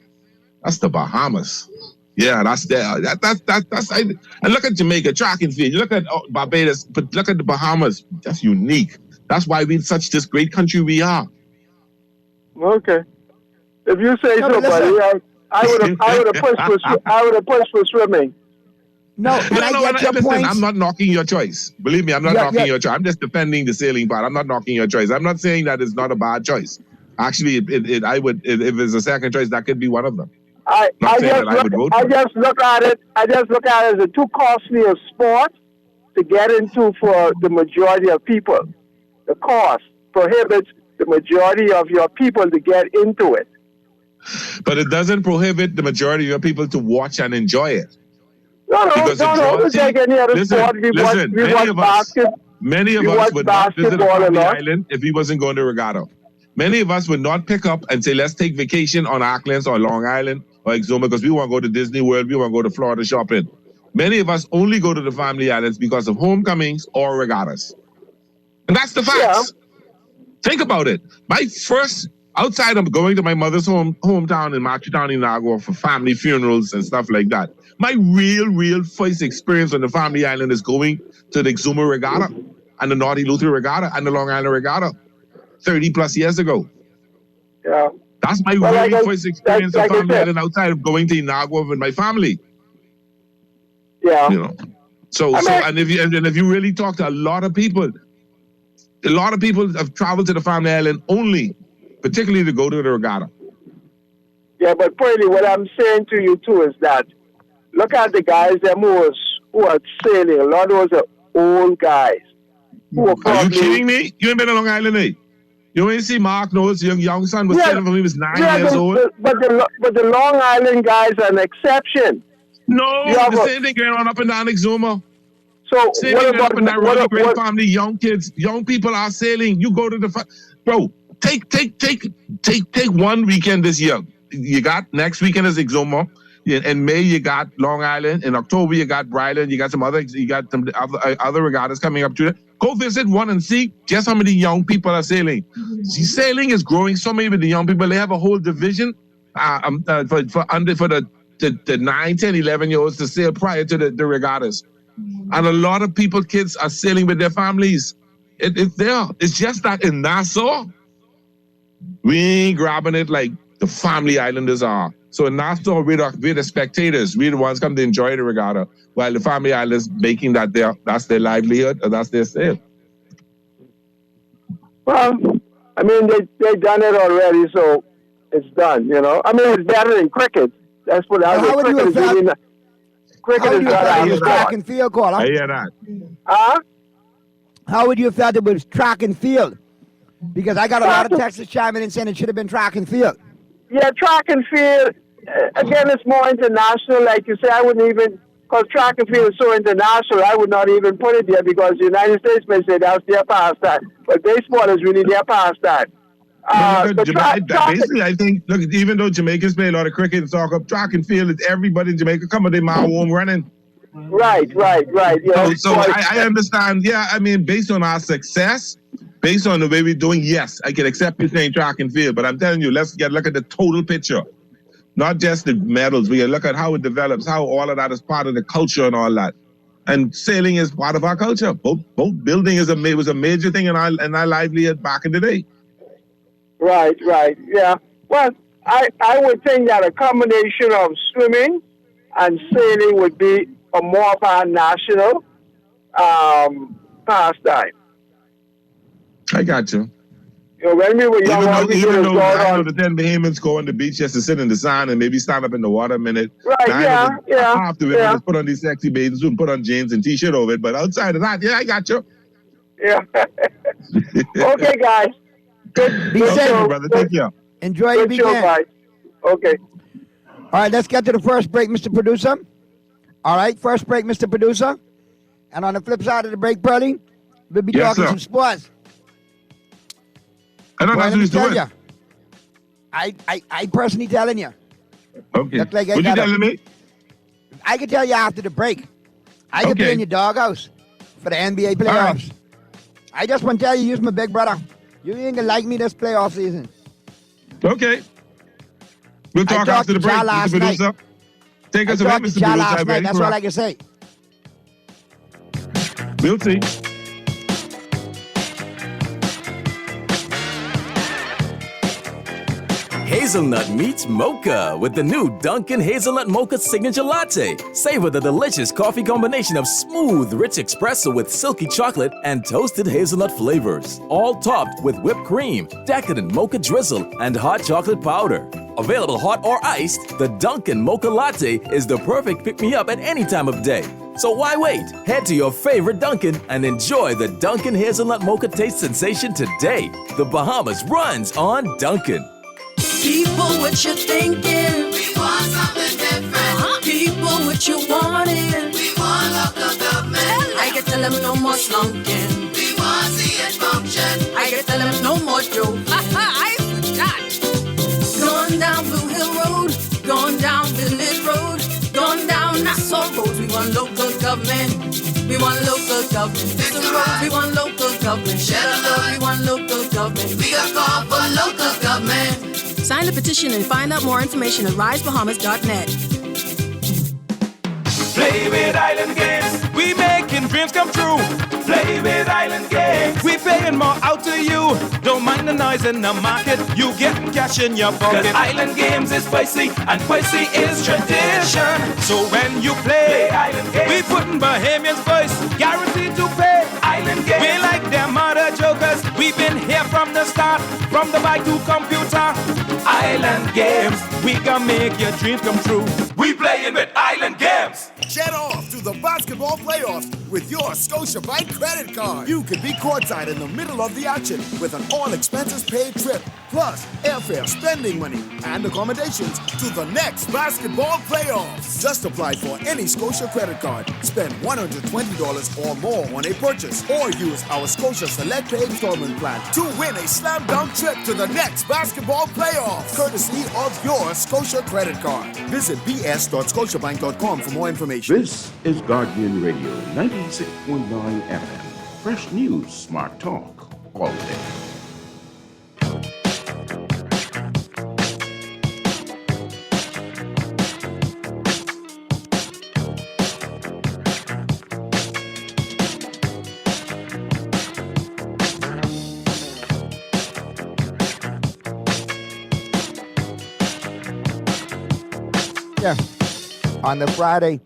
That's the Bahamas. Yeah, that's there. And look at Jamaica, track and field. You look at Barbados, but look at the Bahamas. That's unique. That's why we're such this great country we are. Okay, if you say so, buddy, I would have pushed for swimming. No, listen, I'm not knocking your choice. Believe me, I'm not knocking your choice. I'm just defending the sailing part. I'm not knocking your choice. I'm not saying that it's not a bad choice. Actually, I would, if it's a second choice, that could be one of them. I just look at it as a too costly a sport to get into for the majority of people. The cost prohibits the majority of your people to get into it. But it doesn't prohibit the majority of your people to watch and enjoy it. No, don't take any other sport. Many of us would not visit a family island if we wasn't going to regatta. Many of us would not pick up and say, let's take vacation on Acklands or Long Island or Exuma because we want to go to Disney World, we want to go to Florida shopping. Many of us only go to the family islands because of homecomings or regattas. And that's the facts. Yeah. Think about it. My first, outside of going to my mother's hometown in Matchitown, Inagua for family funerals and stuff like that, my real first experience on the family island is going to the Exuma Regatta and the North Eleuthera Regatta and the Long Island Regatta 30 plus years ago. Yeah. That's my first experience of family island outside of going to Inagua with my family. Yeah. You know. And if you really talk to a lot of people have traveled to the family island only, particularly to go to the regatta. Yeah, but Pearly, what I'm saying to you too is that look at the guys who are sailing. A lot of those are old guys. Are you kidding me? You ain't been on Long Island, eh? You ain't see Mark Knowles, young son was sailing when he was 9 years old. But the Long Island guys are an exception. No, You have the a- same thing going on up and down Exuma. So Same what thing going about up and down what- Ronnie Gray what- family, young kids, young people are sailing. You go to the bro, take 1 weekend this year. You got next weekend is Exuma. In May you got Long Island. In October you got Bryland. You got some other other regattas coming up to it. Go visit one and see just how many young people are sailing. See, sailing is growing so many with the young people. They have a whole division for the 9, 10, 11-year-olds to sail prior to the regattas. And a lot of people, kids, are sailing with their families. It's there. It's just that in Nassau, we ain't grabbing it like the family islanders are. So in Nassau, we're the spectators. We're the ones come to enjoy the regatta, while the family islanders making that's their livelihood, or that's their sale. Well, I mean, they done it already, so it's done. You know, I mean, it's better than cricket. That's what I How would you have felt? Cricket How would is you have felt not it was track and field, caller? I hear that. Huh? How would you have felt it was track and field? Because I got a lot of Texas chiming in saying it should have been track and field. Yeah, track and field. Again, it's more international. Like you say, I wouldn't even, because track and field is so international, I would not even put it there because the United States may say that's their pastime. But baseball is really their pastime. Basically, I think, look, even though Jamaicans play a lot of cricket and soccer, track and field is everybody in Jamaica come with their mile home running. Right. Yeah. So I understand. Yeah, I mean, based on our success, based on the way we're doing, yes, I can accept you saying track and field. But I'm telling you, let's look at the total picture. Not just the medals. We look at how it develops, how all of that is part of the culture and all that. And sailing is part of our culture. Boat building was a major thing in our livelihood back in the day. Right. Yeah. Well, I would think that a combination of swimming and sailing would be a more of our national pastime. I got you. You know, when we were young, even though I know the 10 Bahamians go on the beach just to sit in the sun and maybe stand up in the water a minute. Right, yeah. Half the women just put on these sexy bathing suits and put on jeans and t-shirt over it. But outside of that, yeah, I got you. Yeah. Okay, guys. Be safe, brother. Take care. Enjoy your Good show, weekend. guys. Okay. All right, let's get to the first break, Mr. Producer. All right, first break, Mr. Producer. And on the flip side of the break, Pearlie, we'll be Yes, talking sir. some sports. I know Boy, that's let what me he's tell doing. you, I personally telling you. Okay. Look like I What you got a- telling me? I can tell you after the break. I could be Okay. in your doghouse for the NBA All playoffs. right. I just want to tell you, you're my big brother. You ain't gonna like me this playoff season. Okay. We'll talk after the break, Ja Mr. last Producer. night. Take us I away, talked to Mr. Ja Producer. last I'm night. ready That's for all it. I can say. We'll see. Hazelnut meets mocha with the new Dunkin' Hazelnut Mocha Signature Latte. Savor the delicious coffee combination of smooth, rich espresso with silky chocolate and toasted hazelnut flavors. All topped with whipped cream, decadent mocha drizzle, and hot chocolate powder. Available hot or iced, the Dunkin' Mocha Latte is the perfect pick-me-up at any time of day. So why wait? Head to your favorite Dunkin' and enjoy the Dunkin' Hazelnut Mocha taste sensation today. The Bahamas runs on Dunkin'. People, what you thinking? We want something different. People, what you wanting? We want local government. I can tell them no more slunking. We want to see it function. I can tell them no more joking. I forgot. Going down Blue Hill Road, going down Village Road, going down Nassau Road. We want local government. We want local government. This is road. We want local government. Share the love. We want local government. We got call for local government. Sign the petition and find out more information at risebahamas.net. Play with Island Games. We making dreams come true. Play with Island Games. We paying more out to you. Don't mind the noise in the market. You getting cash in your pocket. 'Cause Island Games is spicy and spicy is tradition. So when you play Island Games, we putting Bahamians first. Guaranteed to pay. Island Games. We like them other jokers. We've been here from the start. From the bike to computer. Island Games. We gonna make your dreams come true. We playing with Island Games. Jet off to the basketball playoffs with your Scotiabank credit card. You could be courtside in the middle of the action with an all-expenses-paid trip, plus airfare, spending money, and accommodations to the next basketball playoffs. Just apply for any Scotia credit card, spend $120 or more on a purchase, or use our Scotia Select Pay installment plan to win a slam dunk trip to the next basketball playoffs, courtesy of your Scotia credit card. Visit bs.scotiabank.com for more information. This is Guardian Radio 96.9 FM. Fresh news, smart talk, all day. On the Friday,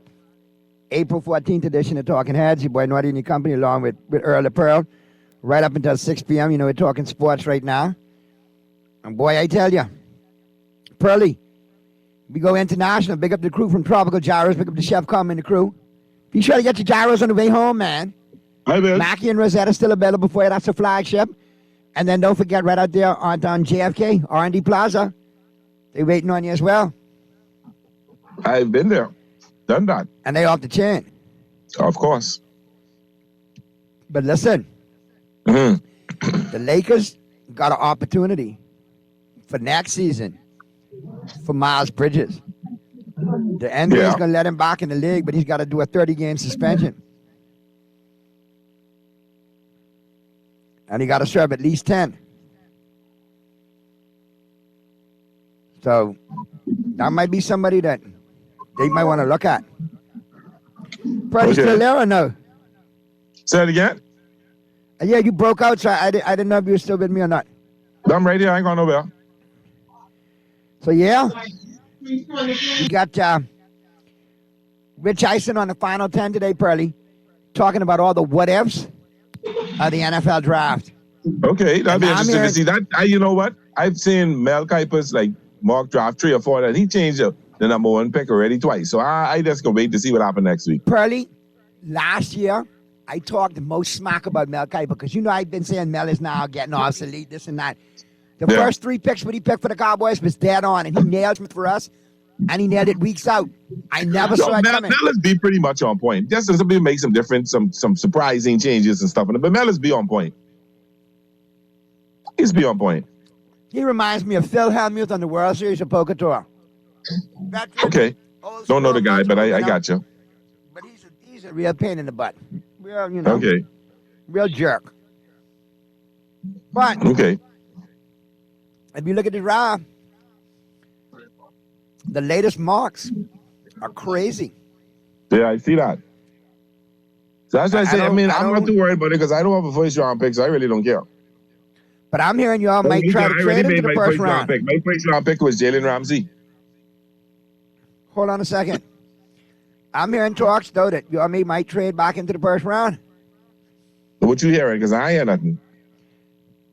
April 14th edition of Talking Heads, your boy Naughty and your company, along with Earl the Pearl, right up until 6 p.m. You know, we're talking sports right now. And boy, I tell you, Pearly, we go international. Big up the crew from Tropical Gyros. Big up the chef coming and the crew. Be sure to get your gyros on the way home, man. Hi, man. Mackie and Rosetta still available for you. That's the flagship. And then don't forget, right out there on JFK, R&D Plaza, they're waiting on you as well. I've been there, done that. And they off the chain. Of course. But listen, the Lakers got an opportunity for next season for Miles Bridges. The NBA is going to let him back in the league, but he's got to do a 30-game suspension. And he got to serve at least 10. So that might be somebody that they might want to look at. Probably still there or no? Say it again? Yeah, you broke out, so I didn't know if you were still with me or not. I'm right here. I ain't going nowhere. So, yeah. We got Rich Eisen on the Final 10 today, Pearly, talking about all the what-ifs of the NFL draft. Okay, that'd be interesting to see. That, you know what? I've seen Mel Kiper's mock draft 3 or 4, and he changed the number 1 pick already twice. So I just gonna wait to see what happens next week. Pearly, last year, I talked the most smack about Mel Kiper because, you know, I've been saying Mel is now getting obsolete, this and that. The first 3 picks what he picked for the Cowboys was dead on, and he nailed it for us, and he nailed it weeks out. I never saw it coming. Mel is be pretty much on point. Just as somebody make some different, some surprising changes and stuff, but Mel is be on point. He's be on point. He reminds me of Phil Hellmuth on the World Series of Poker Tour. Okay. Don't know the guy, but I got you. But he's a real pain in the butt. Real, you know. Okay. Real jerk. But okay. If you look at the draft, the latest mocks are crazy. Yeah, I see that. So that's why I say, I'm not too worried about it because I don't have a first round pick, so I really don't care. But I'm hearing y'all might try to trade him to the first round. My first round pick was Jalen Ramsey. Hold on a second. I'm hearing talks, though, that y'all might trade back into the first round. What you hearing? Because I ain't hear nothing.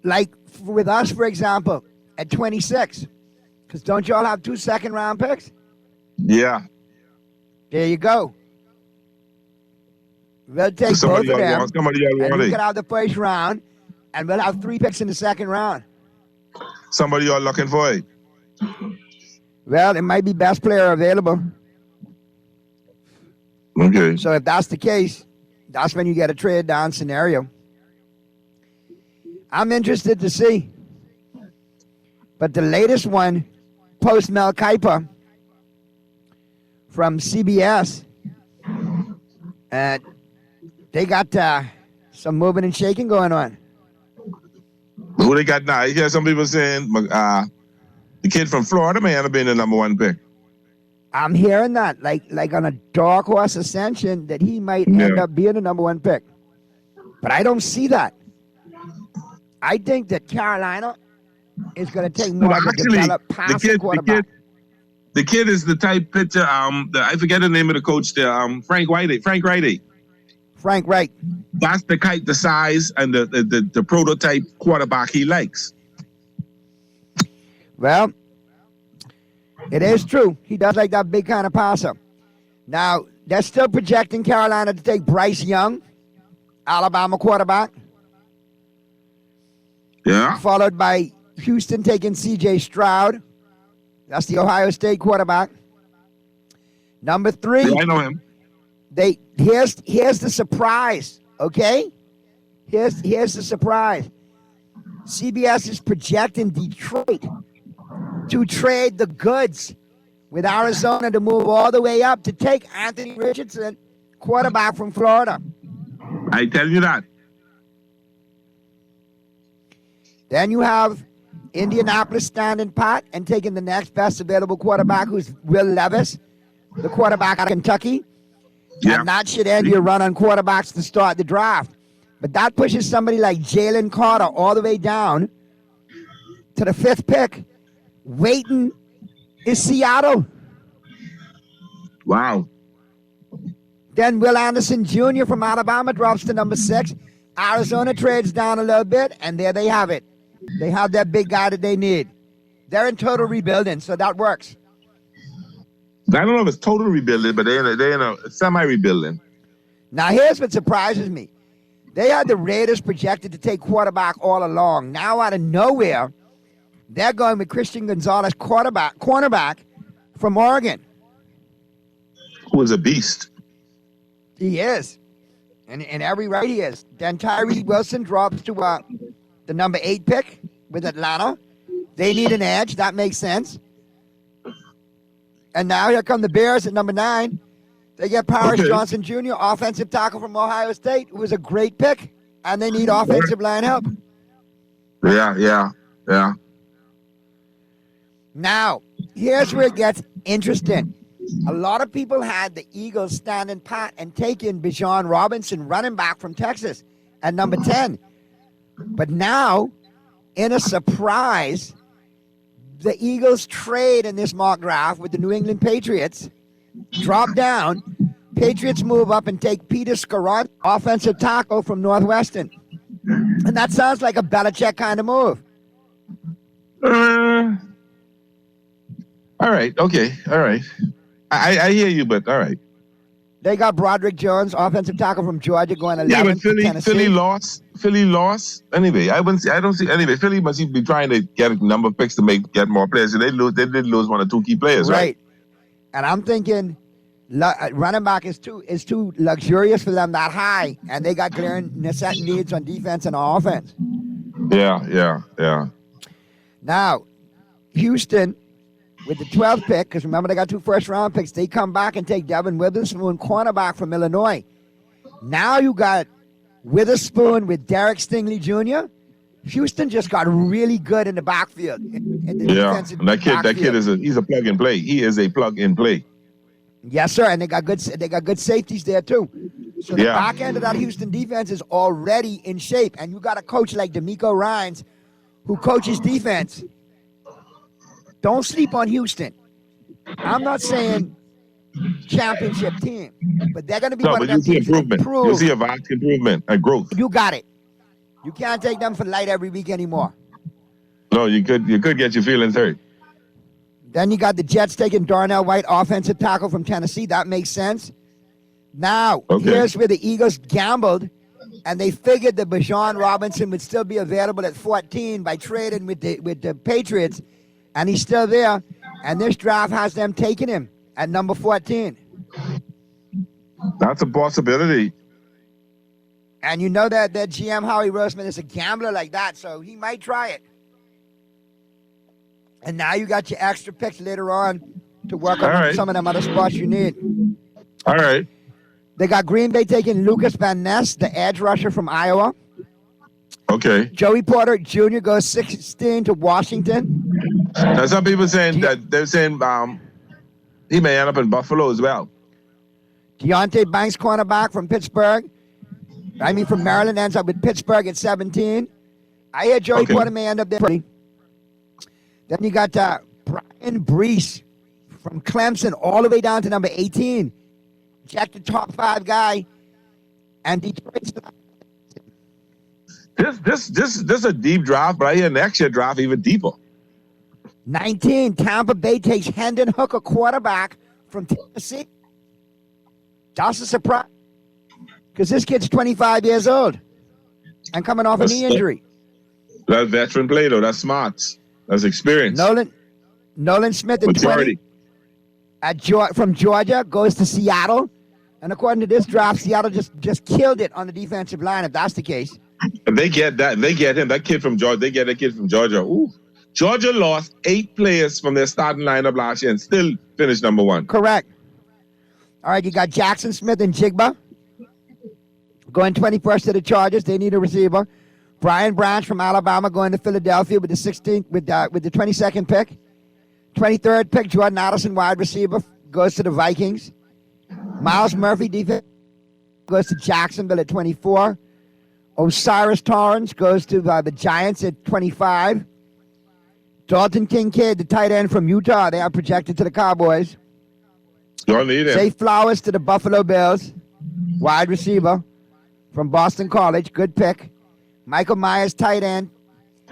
Like with us, for example, at 26. Because don't y'all have 2 second-round picks? Yeah. There you go. We'll take both of them, and we can have the first round, and we'll have 3 picks in the second round. Somebody you're looking for it? Well, it might be best player available. Okay. So if that's the case, that's when you get a trade down scenario. I'm interested to see. But the latest one, post Mel Kiper from CBS, they got some moving and shaking going on. Who they got now? You hear some people saying the kid from Florida may end up being the number 1 pick. I'm hearing that, like on a dark horse ascension, that he might end up being the number 1 pick. But I don't see that. I think that Carolina is going to take more of a developed passing quarterback. The kid is the type pitcher. I forget the name of the coach there. Frank Wright. Frank Wright. That's the size and the prototype quarterback he likes. Well, it is true. He does like that big kind of passer. Now, they're still projecting Carolina to take Bryce Young, Alabama quarterback. Yeah. Followed by Houston taking C.J. Stroud. That's the Ohio State quarterback. Number 3. Yeah, I know him. Here's the surprise, okay? Here's the surprise. CBS is projecting Detroit to trade the goods with Arizona to move all the way up to take Anthony Richardson, quarterback from Florida. I tell you that. Then you have Indianapolis standing pat and taking the next best available quarterback, who's Will Levis, the quarterback out of Kentucky. Yeah. And that should end your run on quarterbacks to start the draft. But that pushes somebody like Jalen Carter all the way down to the 5th pick. Waiting is Seattle. Wow. Then Will Anderson Jr. from Alabama drops to number 6. Arizona trades down a little bit, and there they have it. They have that big guy that they need. They're in total rebuilding, so that works. I don't know if it's total rebuilding, but they're in a semi-rebuilding. Now, here's what surprises me. They had the Raiders projected to take quarterback all along. Now, out of nowhere, they're going with Christian Gonzalez, cornerback from Oregon. Who is a beast. He is. And every right he is. Then Tyree Wilson drops to the number 8 pick with Atlanta. They need an edge. That makes sense. And now here come the Bears at number 9. They get Paris Johnson Jr., offensive tackle from Ohio State, who was a great pick. And they need offensive line help. Yeah. Now, here's where it gets interesting. A lot of people had the Eagles standing pat and taking Bijan Robinson, running back from Texas, at number 10. But now, in a surprise, the Eagles trade in this mock draft with the New England Patriots, drop down. Patriots move up and take Peter Scarrott, offensive tackle from Northwestern. And that sounds like a Belichick kind of move. All right. Okay. All right. I hear you, but all right. They got Broderick Jones, offensive tackle from Georgia, going 11 to Tennessee. Philly lost. Anyway, I don't see. Anyway, Philly must be trying to get a number of picks to get more players. And they did lose 1 or 2 key players, right? And I'm thinking running back is too luxurious for them that high, and they got glaring needs on defense and offense. Yeah. Now, Houston, with the 12th pick, because remember they got 2 first-round picks, they come back and take Devin Witherspoon, cornerback from Illinois. Now you got Witherspoon with Derek Stingley Jr. Houston just got really good in the backfield. In the defensive that kid he's a plug and play. He is a plug and play. Yes, sir, and they got good safeties there too. So the back end of that Houston defense is already in shape, and you got a coach like DeMeco Ryans, who coaches defense. Don't sleep on Houston. I'm not saying championship team, but they're going to be one of them teams that improve. You see a vast improvement and growth. You got it. You can't take them for light every week anymore. No, you could get your feelings hurt. Then you got the Jets taking Darnell White, offensive tackle from Tennessee. That makes sense. Now, here's where the Eagles gambled, and they figured that Bijan Robinson would still be available at 14 by trading with the Patriots, and he's still there. And this draft has them taking him at number 14. That's a possibility. And you know that GM Howie Roseman is a gambler like that, so he might try it. And now you got your extra picks later on to work on some of them other spots you need. All right. They got Green Bay taking Lucas Van Ness, the edge rusher from Iowa. Okay. Joey Porter Jr. goes 16 to Washington. Now, some people saying that they're saying he may end up in Buffalo as well. Deontay Banks, cornerback from from Maryland, ends up with Pittsburgh at 17. I hear Joey Porter may end up there. Then you got Brian Brees from Clemson all the way down to number 18. Jack, the top 5 guy. And Detroit's This a deep draft, but I hear next year draft even deeper. 19, Tampa Bay takes Hendon Hooker, quarterback from Tennessee. That's a surprise. Because this kid's 25 years old and coming off a knee injury. That's veteran play, though. That's smart. That's experience. Nolan Smith at 20 from Georgia goes to Seattle. And according to this draft, Seattle just killed it on the defensive line, if that's the case. If they get that, they get him. That kid from Georgia. They get that kid from Georgia. Ooh. Georgia lost 8 players from their starting lineup last year and still finished number 1. Correct. All right, you got Jackson Smith and Jigba going 21st to the Chargers. They need a receiver. Brian Branch from Alabama going to Philadelphia with the 16th with the 22nd pick. 23rd pick, Jordan Addison, wide receiver, goes to the Vikings. Miles Murphy, defense, goes to Jacksonville at 24. Osiris Torrance goes to the Giants at 25. Dalton Kincaid, the tight end from Utah, they are projected to the Cowboys. Don't need him. Zay Flowers to the Buffalo Bills, wide receiver from Boston College, good pick. Michael Myers, tight end,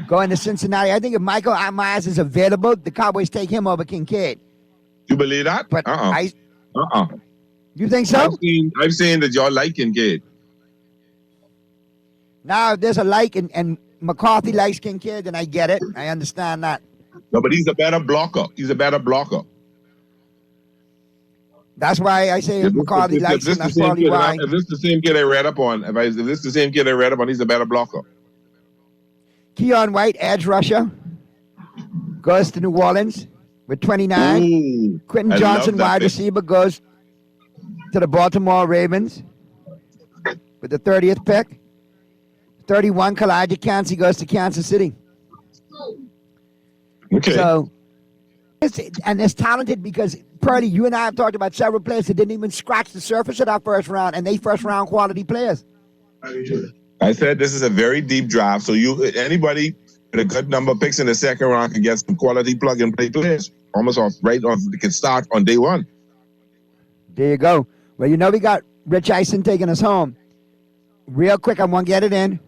going to Cincinnati. I think if Michael Myers is available, the Cowboys take him over Kincaid. You believe that? But you think so? I've seen that y'all like Kincaid. Now, if there's a like and McCarthy likes Kincaid, then I get it. I understand that. No, but he's a better blocker. That's why I say if McCarthy likes him, that's probably why. If this is the same kid I read up on, he's a better blocker. Keon White, edge rusher, goes to New Orleans with 29. Ooh, Quentin Johnson, wide receiver, goes to the Baltimore Ravens with the 30th pick. 31, Kalijah Kancey goes to Kansas City. Okay. So, it's talented because, Purdy, you and I have talked about several players that didn't even scratch the surface of that first round, and they first-round quality players. I said this is a very deep draft, so anybody with a good number of picks in the second round can get some quality plug-and-play players. Almost they can start on day 1. There you go. Well, we got Rich Eisen taking us home. Real quick, I want to get it in,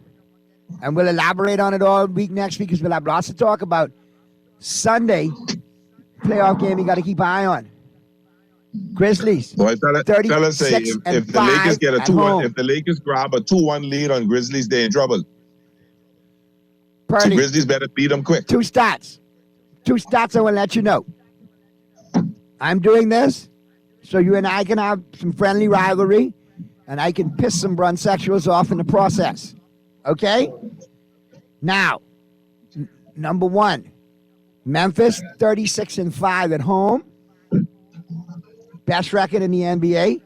and we'll elaborate on it all week next week because we'll have lots to talk about. Sunday, playoff game you got to keep an eye on. Grizzlies. Well, fellas say if the Lakers get a 2-1, if the Lakers grab a 2-1 lead on Grizzlies, they're in trouble. Purdy, so Grizzlies better beat them quick. 2 stats I will let you know. I'm doing this so you and I can have some friendly rivalry and I can piss some brunsexuals off in the process. Okay? Now, number 1, Memphis 36-5 at home. Best record in the NBA.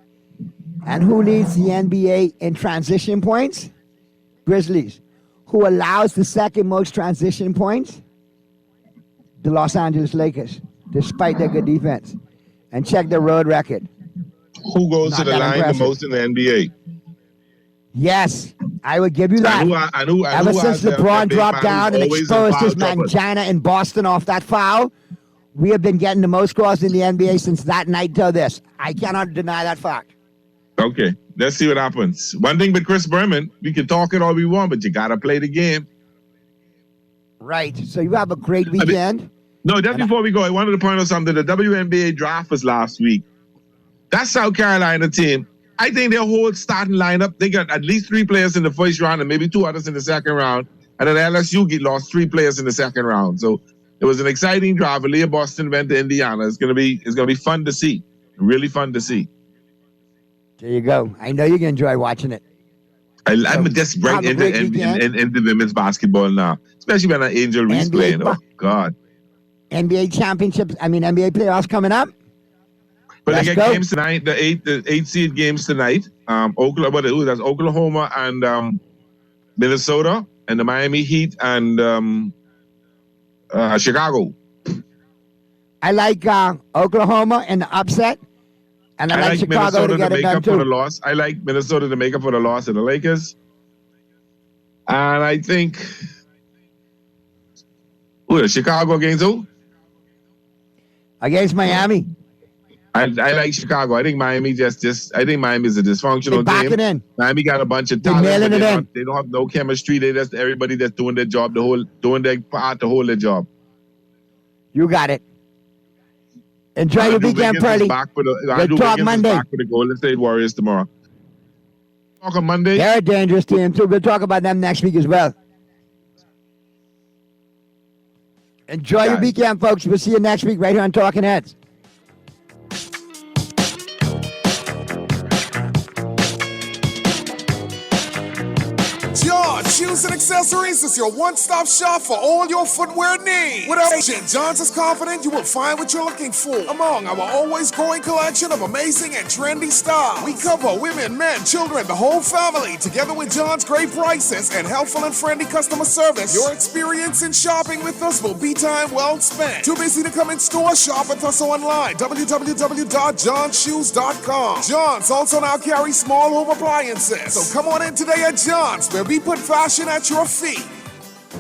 And who leads the NBA in transition points? Grizzlies. Who allows the second most transition points? The Los Angeles Lakers, despite their good defense. And check their road record. Who goes to the line the most in the NBA? Yes, I would give you that. Ever since LeBron dropped down and exposed his mangina in Boston off that foul, we have been getting the most scores in the NBA since that night till this. I cannot deny that fact. Okay, let's see what happens. One thing with Chris Berman, we can talk it all we want, but you got to play the game. Right, so you have a great weekend. Just before we go, I wanted to point out something. The WNBA draft was last week. That South Carolina team, I think their whole starting lineup, they got at least 3 players in the first round and maybe 2 others in the second round. And then LSU lost 3 players in the second round. So it was an exciting draft. Aaliyah Boston went to Indiana. It's gonna be fun to see. Really fun to see. There you go. I know you're gonna enjoy watching it. I'm just right into women's basketball now, especially when Angel Reese playing. Oh God. NBA championships. NBA playoffs coming up. But they get games tonight. The 8 seed games tonight. That's Oklahoma and Minnesota, and the Miami Heat and Chicago. I like Oklahoma in the upset, and I like Chicago to get it done too. For the loss. I like Minnesota to make up for the loss of the Lakers, and I think Chicago against who? Against Miami. I like Chicago. I think Miami I think Miami is a dysfunctional team. Miami got a bunch of talent, but they don't have no chemistry. They just everybody that's doing their job, doing their part to hold their job. You got it. Enjoy your weekend, Pearly. We'll talk Monday. Back with the Golden State Warriors tomorrow. Talk on Monday. They're a dangerous team, too. We'll talk about them next week as well. Enjoy your weekend, folks. We'll see you next week right here on Talking Heads. John Shoes and Accessories is your one-stop shop for all your footwear needs. Without Agent Johns is confident you will find what you're looking for among our always growing collection of amazing and trendy styles. We cover women, men, children, the whole family. Together with John's great prices and helpful and friendly customer service, your experience in shopping with us will be time well spent. Too busy to come in store? Shop with us online. www.johnshoes.com. John's also now carries small home appliances. So come on in today at John's, where we put fashion at your feet.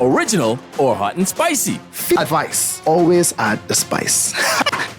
Original or hot and spicy? Advice: always add the spice.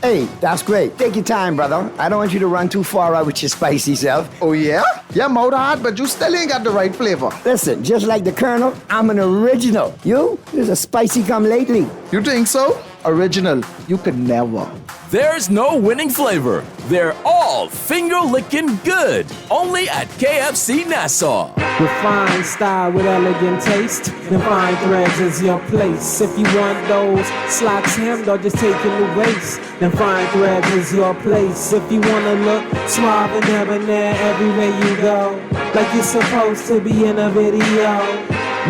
Hey, that's great. Take your time, brother. I don't want you to run too far out with your spicy self. Oh, yeah? Your mouth hot, but you still ain't got the right flavor. Listen, just like the Colonel, I'm an original. You? There's a spicy come lately. You think so? Original. You could never. There's no winning flavor. They're all finger-licking good. Only at KFC Nassau. Refined style with elegant taste. Divine threads is your place. If you want those slacks hemmed or just taking the waist, then Fine Threads is your place. If you wanna look suave and debonair everywhere you go, like you're supposed to be in a video,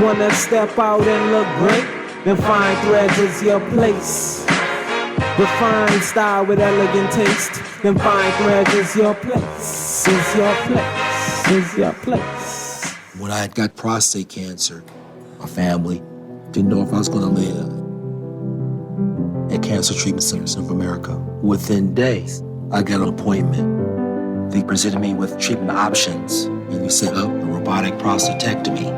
wanna step out and look great, then Fine Threads is your place. Refined style with elegant taste, then Fine Threads is your place. Is your place. Is your place. When I had got prostate cancer, my family didn't know if I was going to live. At Cancer Treatment Centers of America, within days, I got an appointment. They presented me with treatment options, and we set up a robotic prostatectomy.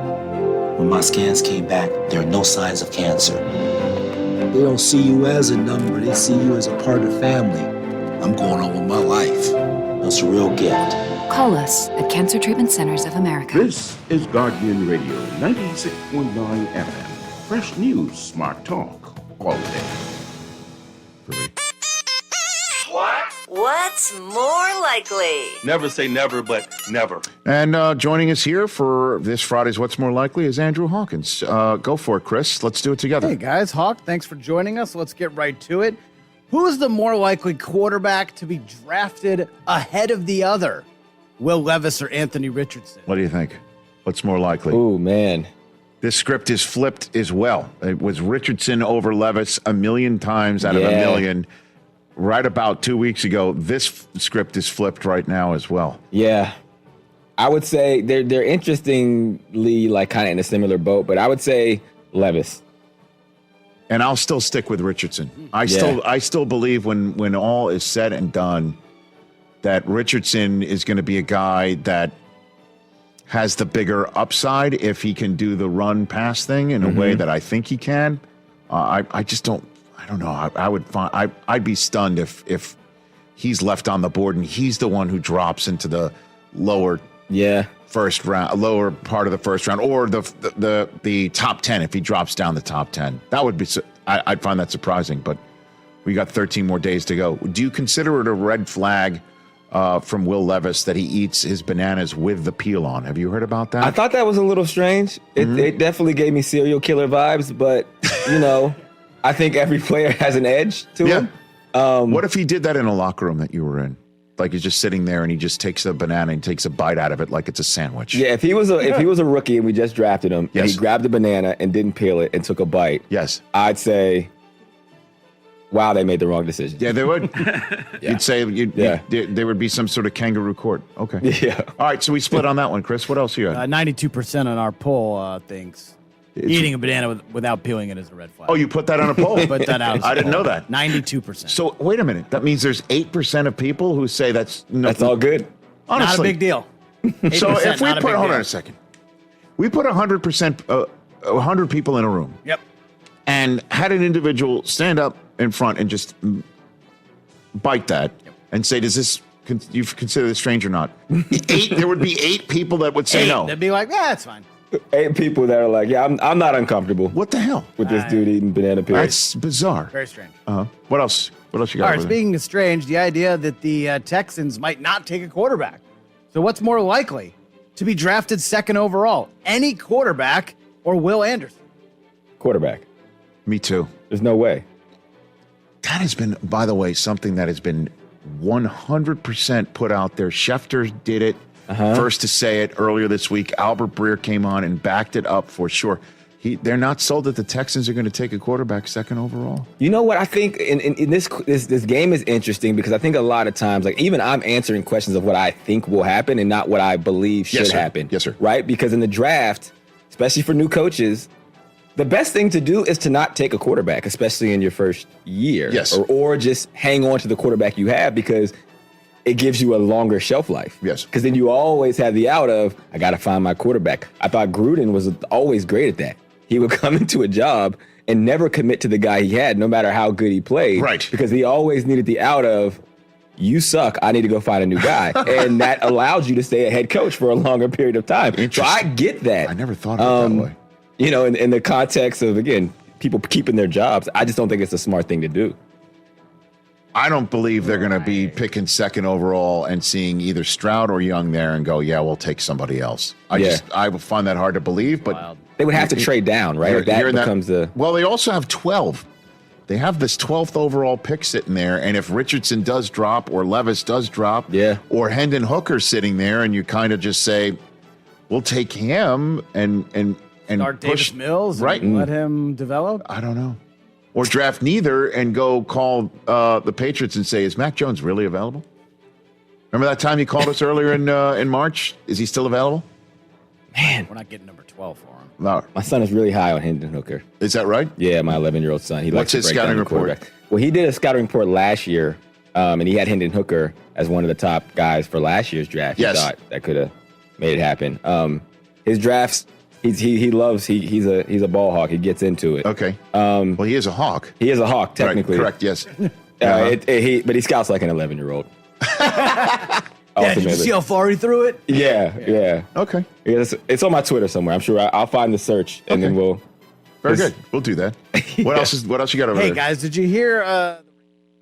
When my scans came back, there are no signs of cancer. They don't see you as a number, they see you as a part of the family. I'm going on with my life. That's a real gift. Call us at Cancer Treatment Centers of America. This is Guardian Radio 96.9 FM. Fresh news, smart talk, all day. What's more likely? Never say never, but never. And joining us here for this Friday's What's More Likely is Andrew Hawkins. Go for it, Chris. Let's do it together. Hey, guys. Hawk, thanks for joining us. Let's get right to it. Who is the more likely quarterback to be drafted ahead of the other? Will Levis or Anthony Richardson? What do you think? What's more likely? Oh, man. This script is flipped as well. It was Richardson over Levis a million times out of a million. Right about 2 weeks ago, this script is flipped right now as well. Yeah. I would say they're interestingly like kind of in a similar boat, but I would say Levis. And I'll still stick with Richardson. I still believe when all is said and done that Richardson is going to be a guy that has the bigger upside if he can do the run pass thing in a way that I think he can. I just don't. I don't know. I'd be stunned if he's left on the board and he's the one who drops into the lower first round, lower part of the first round, or the top 10 if he drops down the top 10. That would be. I'd find that surprising. But we got 13 more days to go. Do you consider it a red flag from Will Levis that he eats his bananas with the peel on? Have you heard about that? I thought that was a little strange. It definitely gave me serial killer vibes, but you know. I think every player has an edge to him. What if he did that in a locker room that you were in? Like he's just sitting there and he just takes a banana and takes a bite out of it like it's a sandwich. Yeah, if he was a rookie and we just drafted him and he grabbed the banana and didn't peel it and took a bite, I'd say, wow, they made the wrong decision. Yeah, they would. You'd say there would be some sort of kangaroo court. Okay. Yeah. All right, so we split on that one, Chris. What else you got? 92% on our poll thinks eating a banana without peeling it is a red flag. Oh, you put that on a poll? Put that out. I didn't know that. 92%. So wait a minute. That means there's 8% of people who say that's all good. Not Honestly, a big deal. So if we put hold on a second, we put 100%, 100 people in a room. Yep. And had an individual stand up in front and just bite that and say, "Does this you consider this strange or not?" There would be 8 people that would say no. They'd be like, "Yeah, it's fine." 8 people that are like, yeah, I'm not uncomfortable. What the hell? With this dude eating banana peels. That's bizarre. Very strange. What else? What else you got? All right, over there? speaking of strange, the idea that the Texans might not take a quarterback. So what's more likely to be drafted second overall? Any quarterback or Will Anderson? Quarterback. Me too. There's no way. That has been, by the way, something that has been 100% put out there. Schefter did it first to say it earlier this week. Albert Breer came on and backed it up for sure. They're not sold that the Texans are going to take a quarterback second overall. You know what? I think in this game is interesting because I think a lot of times, like even I'm answering questions of what I think will happen and not what I believe should happen. Yes, sir. Right? Because in the draft, especially for new coaches, the best thing to do is to not take a quarterback, especially in your first year. Yes. Or just hang on to the quarterback you have because it gives you a longer shelf life. Yes. Because then you always have the out of, I got to find my quarterback. I thought Gruden was always great at that. He would come into a job and never commit to the guy he had, no matter how good he played. Right. Because he always needed the out of, you suck, I need to go find a new guy. And that allowed you to stay a head coach for a longer period of time. So I get that. I never thought of it that way. You know, in the context of, again, people keeping their jobs, I just don't think it's a smart thing to do. I don't believe they're going to be picking second overall and seeing either Stroud or Young there and go, yeah, we'll take somebody else. I would find that hard to believe, but they would have to trade down, right? That becomes well, they also have 12. They have this 12th overall pick sitting there, and if Richardson does drop or Levis does drop, or Hendon Hooker's sitting there, and you kind of just say, we'll take him and Start push Davis Mills right and let him develop? I don't know. Or draft neither and go call the Patriots and say, is Mac Jones really available? Remember that time you called us earlier in March? Is he still available? Man. We're not getting number 12 for him. No. My son is really high on Hendon Hooker. Is that right? Yeah, my 11-year-old son. He What's likes his to break scouting down the report? quarterback. Well, he did a scouting report last year, and he had Hendon Hooker as one of the top guys for last year's draft. Yes. He thought that could have made it happen. His drafts, he loves, he's a ball hawk. He gets into it. Okay. Well, he is a hawk. He is a hawk, technically. Right, correct, yes. But he scouts like an 11-year-old. Yeah, did you see how far he threw it? Yeah. Okay. It's on my Twitter somewhere. I'm sure I'll find the search and then we'll. Very good. We'll do that. What else you got over there? Hey guys, did you hear